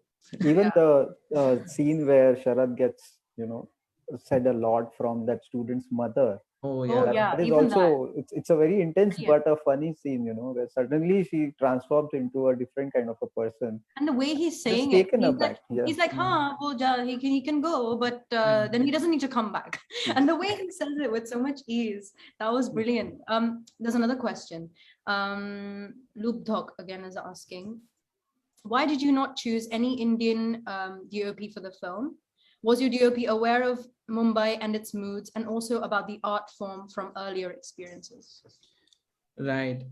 S2: Even the scene where Sharad gets, said a lot from that student's mother. That is also, it's a very intense but a funny scene, where suddenly she transforms into a different kind of a person.
S1: And the way he's saying
S2: taken aback.
S1: He's like, he can go, but then he doesn't need to come back. And the way he says it with so much ease, that was brilliant. There's another question. Lubdhok again is asking, why did you not choose any Indian DOP for the film? Was your DOP aware of Mumbai and its moods, and also about the art form from earlier experiences?
S3: Right.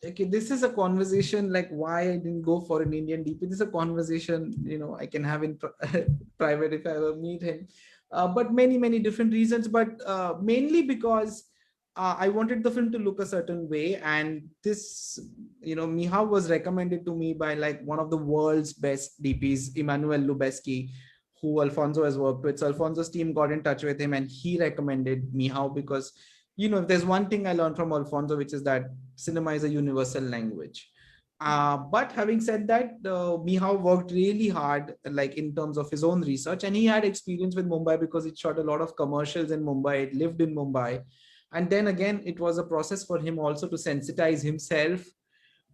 S3: Okay, this is a conversation like why I didn't go for an Indian DP. This is a conversation, I can have in private if I ever meet him. But many different reasons, but mainly because I wanted the film to look a certain way. And this, Miha was recommended to me by like one of the world's best DPs, Emmanuel Lubezki, who Alfonso has worked with. So Alfonso's team got in touch with him, and he recommended Miha because, if there's one thing I learned from Alfonso, which is that cinema is a universal language. But having said that, Miha worked really hard, like in terms of his own research, and he had experience with Mumbai because he shot a lot of commercials in Mumbai, lived in Mumbai. And then again, it was a process for him also to sensitize himself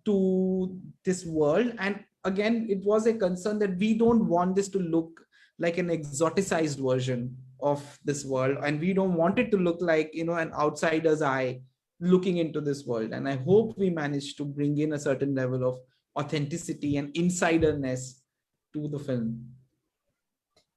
S3: to this world. And again, it was a concern that we don't want this to look like an exoticized version of this world. And we don't want it to look like, an outsider's eye looking into this world. And I hope we managed to bring in a certain level of authenticity and insiderness to the film.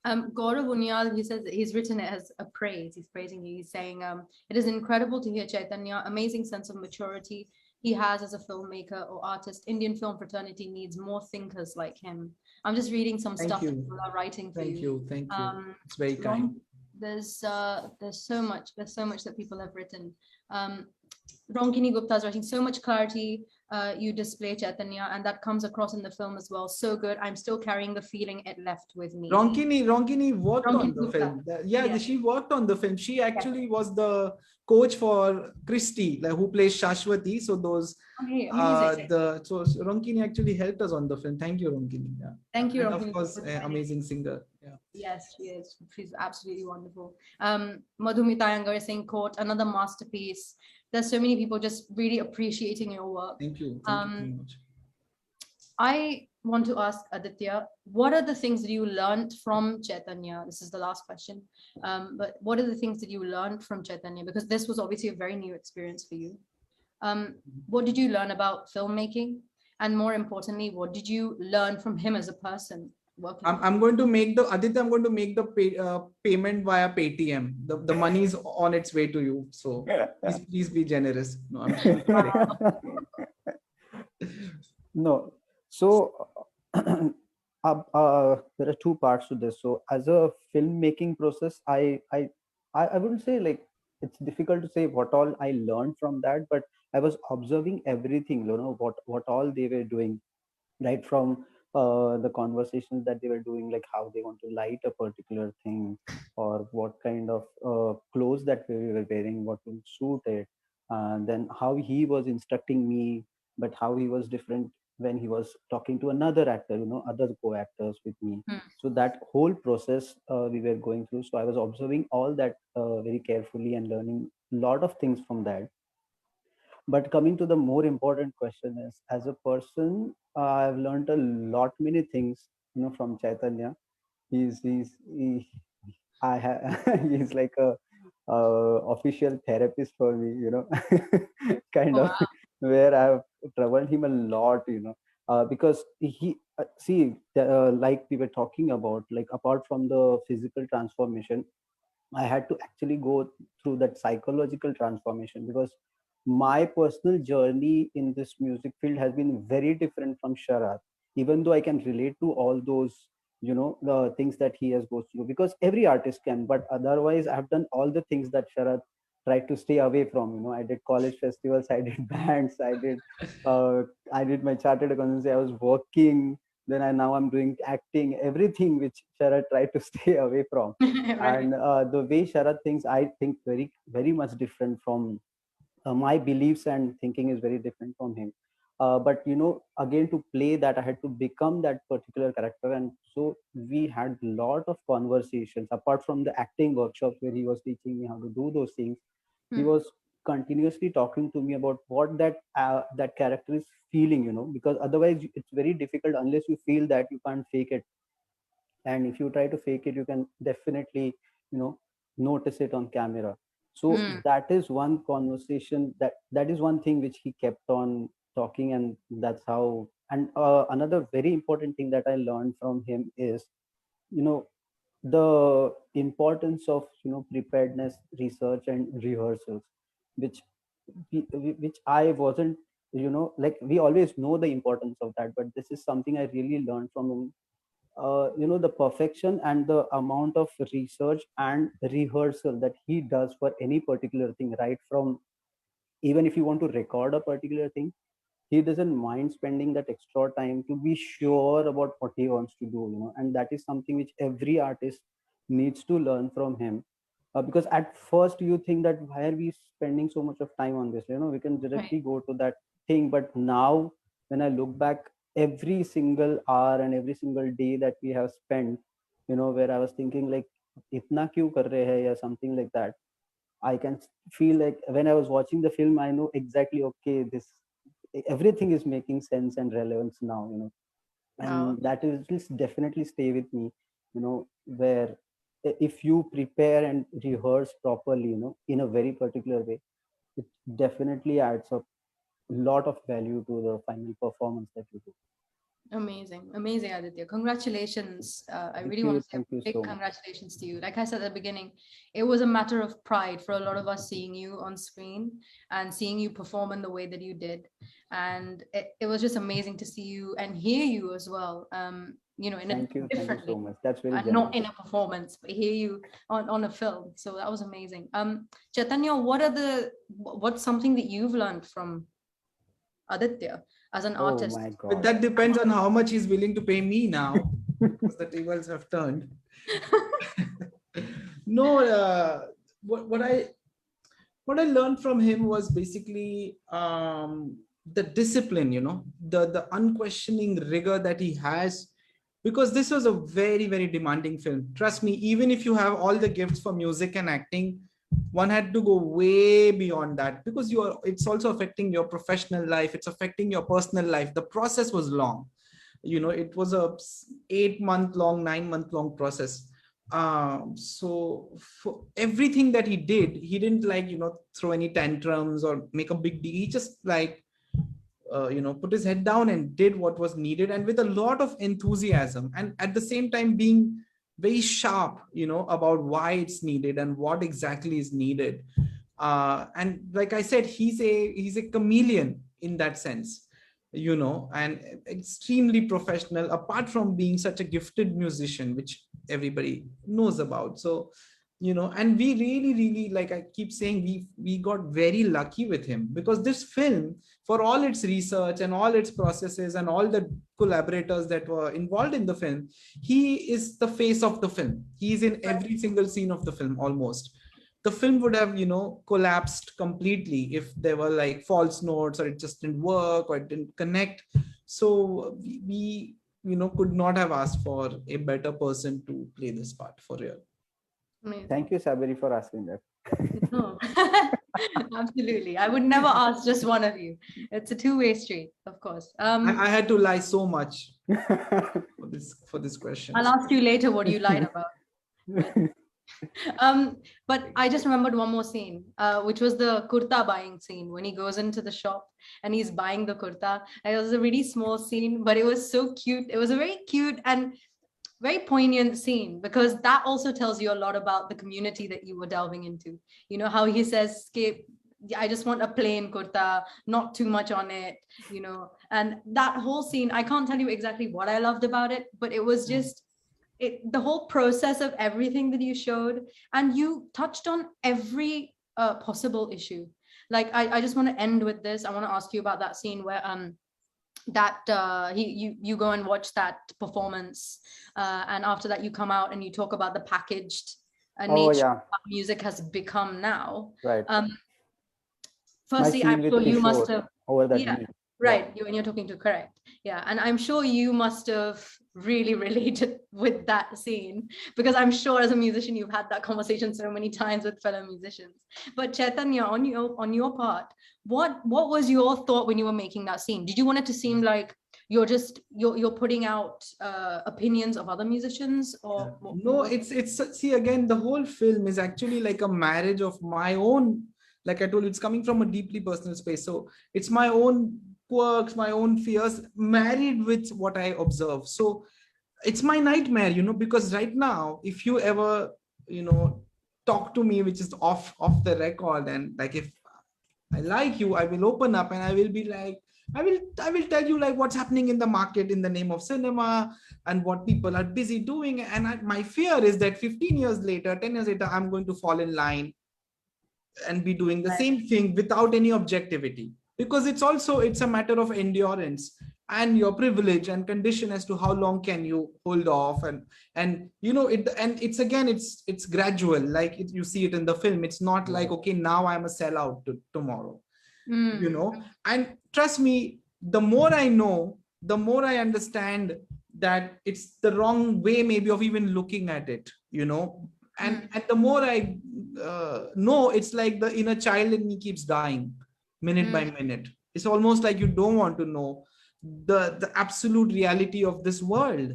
S1: Gaurav Unyal, he says he's written it as a praise. He's praising you. He's saying, it is incredible to hear Chaitanya, amazing sense of maturity he has as a filmmaker or artist. Indian film fraternity needs more thinkers like him. I'm just reading some stuff people are writing for you.
S3: Thank you. It's very kind.
S1: there's so much. There's so much that people have written. Ronkini Gupta is writing so much clarity. You display, Chaitanya, and that comes across in the film as well. So good. I'm still carrying the feeling it left with me.
S3: Ronkini worked on
S1: Ronkini
S3: the
S1: Gupta.
S3: film. Yeah,
S1: Yeah.
S3: she worked on the film. She actually was the coach for Christy, like, who plays Shashwati. So those
S1: Okay, amazing.
S3: so Ronkini actually helped us on the film. Thank you, Ronkini. Yeah.
S1: Thank you,
S3: And of
S1: Ronkini,
S3: course,
S1: for joining.
S3: amazing singer. Yeah.
S1: Yes, she is. She's absolutely wonderful. Madhumita Iyengar is saying, quote, another masterpiece. There's so many people just really appreciating your work.
S3: Thank you. Thank you so much.
S1: I want to ask Aditya, what are the things that you learned from Chaitanya? This is the last question. But what are the things that you learned from Chaitanya? Because this was obviously a very new experience for you. What did you learn about filmmaking? And more importantly, what did you learn from him as a person?
S3: I'm going to make the Aditya. I'm going to make the payment via Paytm. The money is on its way to you. So please be generous. No, I'm
S2: No. So there are two parts to this. So as a filmmaking process, I wouldn't say like it's difficult to say what all I learned from that, but I was observing everything, what all they were doing, right from the conversations that they were doing, like how they want to light a particular thing, or what kind of clothes that we were wearing, what will suit it, and then how he was instructing me, but how he was different when he was talking to another actor, other co-actors with me. So that whole process we were going through. So I was observing all that very carefully and learning a lot of things from that. But coming to the more important question is, as a person, I've learned a lot many things, from Chaitanya. He's like a official therapist for me, kind
S1: Oh,
S2: of,
S1: wow.
S2: where I've troubled him a lot, because he see, like we were talking about, like apart from the physical transformation, I had to actually go through that psychological transformation, because my personal journey in this music field has been very different from Sharat. Even though I can relate to all those, the things that he has gone through, because every artist can. But otherwise, I've done all the things that Sharat tried to stay away from. I did college festivals, I did bands, uh, I did my chartered accountancy, I was working. Then now I'm doing acting, everything which Sharat tried to stay away from.
S1: Right.
S2: And the way Sharat thinks, I think very, very much different from my beliefs, and thinking is very different from him. But again, to play that, I had to become that particular character. And so we had a lot of conversations apart from the acting workshops, where he was teaching me how to do those things. He was continuously talking to me about what that character is feeling, because otherwise it's very difficult. Unless you feel that, you can't fake it. And if you try to fake it, you can definitely, notice it on camera. So that is one conversation, that is one thing which he kept on talking. And that's how. And another very important thing that I learned from him is, you know the importance of, preparedness, research, and rehearsals, which which I wasn't, like, we always know the importance of that, but this is something I really learned from him. The perfection and the amount of research and rehearsal that he does for any particular thing, right from, even if you want to record a particular thing, he doesn't mind spending that extra time to be sure about what he wants to do, and that is something which every artist needs to learn from him. Because at first you think that, why are we spending so much of time on this, we can
S1: Right.
S2: directly go to that thing. But now when I look back, every single hour and every single day that we have spent, where I was thinking like, itna kyu kar rahe hai, or something like that, I can feel like when I was watching the film, I know exactly, okay, this, everything is making sense and relevance now,
S1: Wow.
S2: and that is will definitely stay with me, where if you prepare and rehearse properly, in a very particular way, it definitely adds up a lot of value to the final performance that you do.
S1: Amazing, amazing, Aditya. Congratulations. I really want to say a
S2: Thank you
S1: big
S2: so much.
S1: congratulations to you. Like I said at the beginning, it was a matter of pride for a lot of us seeing you on screen and seeing you perform in the way that you did. And it was just amazing to see you and hear you as well. You know, in a
S2: Thank you so
S1: differently,
S2: much. That's very
S1: and
S2: generous.
S1: not in a performance, but hear you on a film. So that was amazing. Chaitanya, what's something that you've learned from Aditya as an
S2: Oh
S1: artist?
S2: my
S3: But
S2: God.
S3: that depends on how much he's willing to pay me now, because the tables have turned. No, what I learned from him was basically the discipline, the unquestioning rigor that he has, because this was a very, very demanding film. Trust me, even if you have all the gifts for music and acting, one had to go way beyond that, because it's also affecting your professional life, it's affecting your personal life. The process was long. It was a 8-month long, 9-month long process. So for everything that he did, he didn't throw any tantrums or make a big deal. He just put his head down and did what was needed, and with a lot of enthusiasm, and at the same time being very sharp about why it's needed and what exactly is needed. And like I said, he's a chameleon in that sense, and extremely professional, apart from being such a gifted musician, which everybody knows about. So and we really, really, like I keep saying, we got very lucky with him, because this film, for all its research and all its processes and all the collaborators that were involved in the film, he is the face of the film. He's in every single scene of the film almost. The film would have collapsed completely if there were like false notes, or it just didn't work, or it didn't connect. So we could not have asked for a better person to play this part, for real.
S1: Amazing.
S2: Thank you, Saberi, for asking that.
S1: No, absolutely. I would never ask just one of you. It's a two-way street, of course.
S3: I had to lie so much for this question.
S1: I'll ask you later what you lied about. But I just remembered one more scene, which was the kurta buying scene when he goes into the shop and he's buying the kurta. And it was a really small scene, but it was so cute. It was a very cute and very poignant scene, because that also tells you a lot about the community that you were delving into. You know how he says, "Skip, I just want a plain kurta, not too much on it," and that whole scene, I can't tell you exactly what I loved about it, but it was just the whole process of everything that you showed, and you touched on every possible issue. Like I just want to end with this. I want to ask you about that scene where you go and watch that performance, and after that you come out and you talk about the packaged nature of how music has become now.
S2: Right.
S1: Firstly, I'm sure you must have
S2: over that.
S1: Yeah. Right, you and you're talking to, correct. Yeah, and I'm sure you must have really related with that scene, because I'm sure as a musician you've had that conversation so many times with fellow musicians. But Chaitanya, on your part, what was your thought when you were making that scene? Did you want it to seem like you're putting out opinions of other musicians, or
S3: no? It's see, again, the whole film is actually like a marriage of my own. Like I told you, it's coming from a deeply personal space. So it's my own quirks, my own fears, married with what I observe. So it's my nightmare, because right now, if you ever, talk to me, which is off the record, and like if I like you, I will open up and I will be like, I will tell you like what's happening in the market in the name of cinema and what people are busy doing. And my fear is that 15 years later, 10 years later, I'm going to fall in line and be doing the same thing without any objectivity, because it's a matter of endurance and your privilege and condition as to how long can you hold off. And it's gradual, like you see it in the film. It's not like, okay, now I'm a sellout tomorrow. And trust me, the more I know, the more I understand that it's the wrong way maybe of even looking at it. And the more I know, it's like the inner child in me keeps dying minute by minute. It's almost like you don't want to know the absolute reality of this world,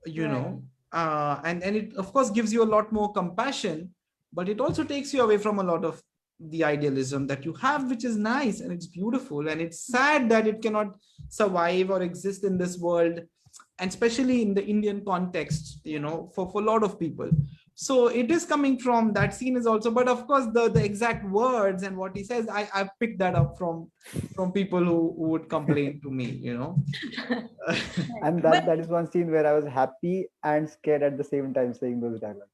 S3: and it of course gives you a lot more compassion, but it also takes you away from a lot of the idealism that you have, which is nice and it's beautiful, and it's sad that it cannot survive or exist in this world, and especially in the Indian context, for a lot of people. So it is coming from that scene is also, but of course the exact words and what he says, I picked that up from people who would complain to me.
S2: And that is one scene where I was happy and scared at the same time saying those dialogues.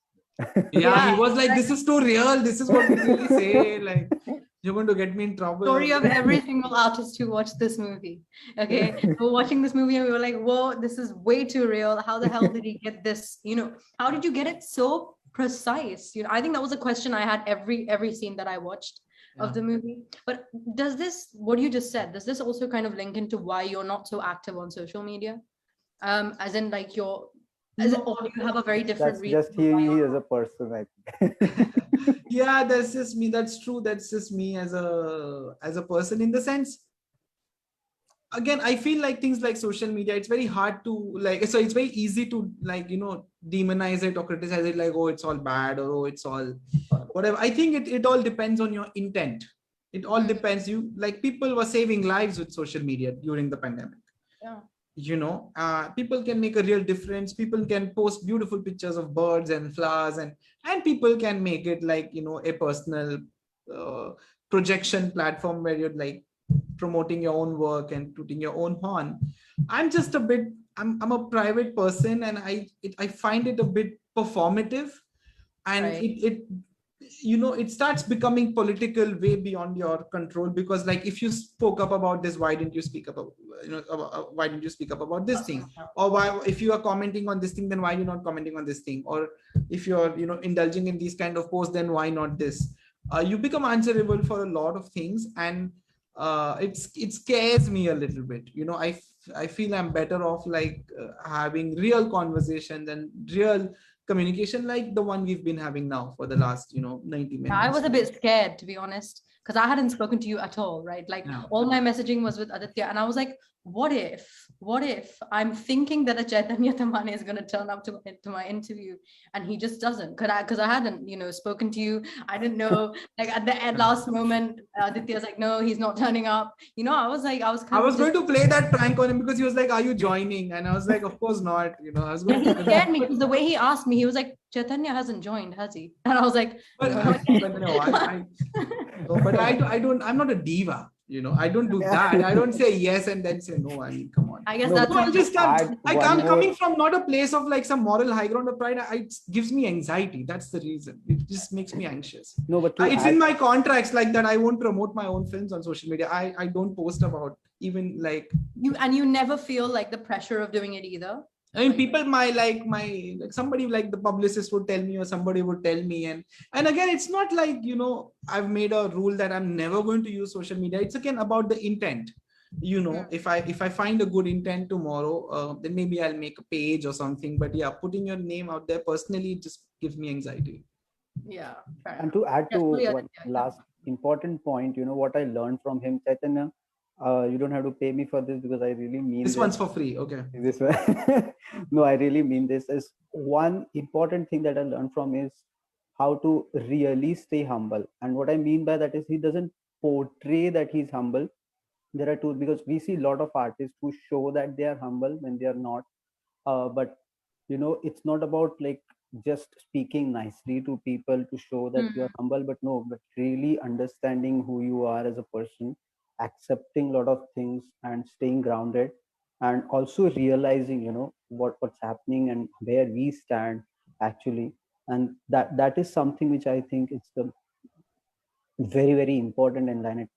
S3: Yeah, he was like, this is too real. This is what we really say. Like, you're going to get me in trouble.
S1: Story of every single artist who watched this movie. Okay, we were watching this movie and we were like, whoa, this is way too real. How the hell did he get this? How did you get it so precise? I think that was a question I had every scene that I watched of the movie. But does this, what you just said, does this also kind of link into why you're not so active on social media? As in like or do you have a very different
S2: That's
S1: reason?
S2: just he as a person, I think.
S3: Yeah, that's just me. That's true. That's just me as a person, in the sense, again, I feel like things like social media, it's very hard to so it's very easy to demonize it or criticize it, like, oh, it's all bad, or oh, it's all whatever. I think it all depends on your intent. It all depends. People were saving lives with social media during the pandemic.
S1: Yeah.
S3: People can make a real difference. People can post beautiful pictures of birds and flowers, and people can make it a personal projection platform where you're promoting your own work and putting your own horn. I'm just I'm a private person, and I find it a bit performative, and
S1: right.
S3: it starts becoming political way beyond your control, because if you spoke up about this, why didn't you speak up why didn't you speak up about this thing? Or why, if you are commenting on this thing, then why are you not commenting on this thing? Or if you're indulging in these kind of posts, then why not this? You become answerable for a lot of things, and it scares me a little bit. I feel I'm better off having real conversations and real communication, like the one we've been having now for the last 90 minutes.
S1: I was a bit scared, to be honest, because I hadn't spoken to you at all, right? All my messaging was with Aditya, and I was like, what if I'm thinking that a Chaitanya Tamhane is going to turn up to my interview and he just doesn't? Because I hadn't spoken to you. I didn't know, at the last moment Aditya's like, no, he's not turning up. I was
S3: going to play that prank on him, because he was like, are you joining? And I was like, of course not. I was going
S1: to he scared me, because the way he asked me, he was like, Chaitanya hasn't joined, has he? And I was like,
S3: but I'm not a diva. I don't do that. I don't say yes and then say no. I mean, come on.
S1: I guess that's
S3: I'm coming from not a place of some moral high ground of pride. It gives me anxiety. That's the reason. It just makes me anxious.
S2: No, but
S3: it's in my contracts that I won't promote my own films on social media. I don't post about even
S1: you never feel the pressure of doing it either.
S3: I mean, people somebody the publicist would tell me, or somebody would tell me, and again, it's not I've made a rule that I'm never going to use social media. It's again about the intent. If I find a good intent tomorrow, then maybe I'll make a page or something. But yeah, putting your name out there personally just gives me anxiety.
S1: Yeah.
S2: And to add to one last important point, what I learned from him, Chaitanya. You don't have to pay me for this, because I really mean
S3: this. One's for free. Okay.
S2: This one. No, I really mean this. Is one important thing that I learned from is how to really stay humble. And what I mean by that is he doesn't portray that he's humble. There are two, because we see a lot of artists who show that they are humble when they are not. But it's not about just speaking nicely to people to show that you're humble, but really understanding who you are as a person, accepting a lot of things and staying grounded, and also realizing what's happening and where we stand actually. And that is something which I think it's the very, very important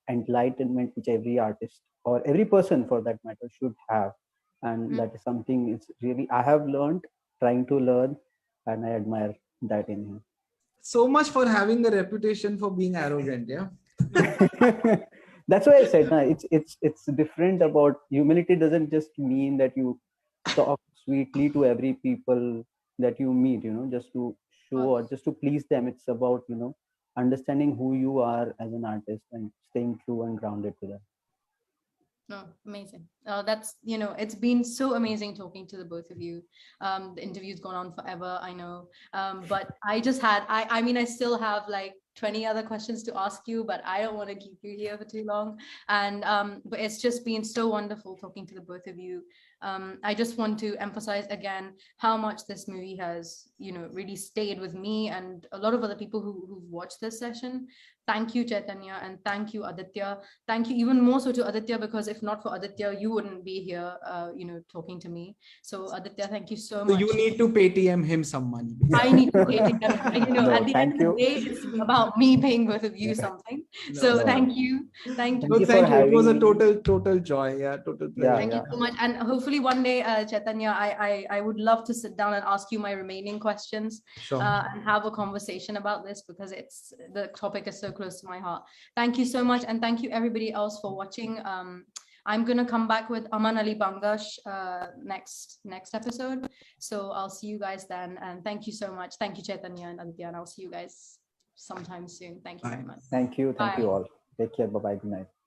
S2: enlightenment which every artist or every person for that matter should have. And that is something it's really I have learned, trying to learn, and I admire that in him.
S3: So much for having a reputation for being arrogant. Yeah.
S2: That's why I said it's different. About humility doesn't just mean that you talk sweetly to every people that you meet, just to show or just to please them. It's about understanding who you are as an artist and staying true and grounded to that.
S1: No, amazing. That's it's been so amazing talking to the both of you. The interview's gone on forever, I know, but I just had I mean I still have 20 other questions to ask you, but I don't want to keep you here for too long. And but it's just been so wonderful talking to the both of you. I just want to emphasize again how much this movie has, really stayed with me and a lot of other people who've watched this session. Thank you, Chaitanya, and thank you, Aditya. Thank you even more so to Aditya, because if not for Aditya, you wouldn't be here, talking to me. So Aditya, thank you so
S3: So
S1: much.
S3: you need to pay TM him some money.
S1: I need to pay him.
S2: No,
S1: At the end
S2: thank
S1: of the
S2: you.
S1: day, it's about me paying both of you something. So
S2: No.
S1: thank you. Thank
S2: Thank
S1: you.
S3: No,
S2: you for
S3: thank you. It was a
S2: having me.
S3: total joy. Yeah, total pleasure.
S1: Thank you so much. And hopefully one day, Chaitanya, I would love to sit down and ask you my remaining questions
S3: Sure.
S1: and have a conversation about this, because the topic is so close to my heart. Thank you so much. And thank you everybody else for watching. I'm going to come back with Aman Ali Bangash next episode. So I'll see you guys then. And thank you so much. Thank you, Chaitanya and Aditya. And I'll see you guys sometime soon. Thank you very much.
S2: Thank you. Thank
S1: Bye.
S2: you all. Take care. Bye-bye. Good night.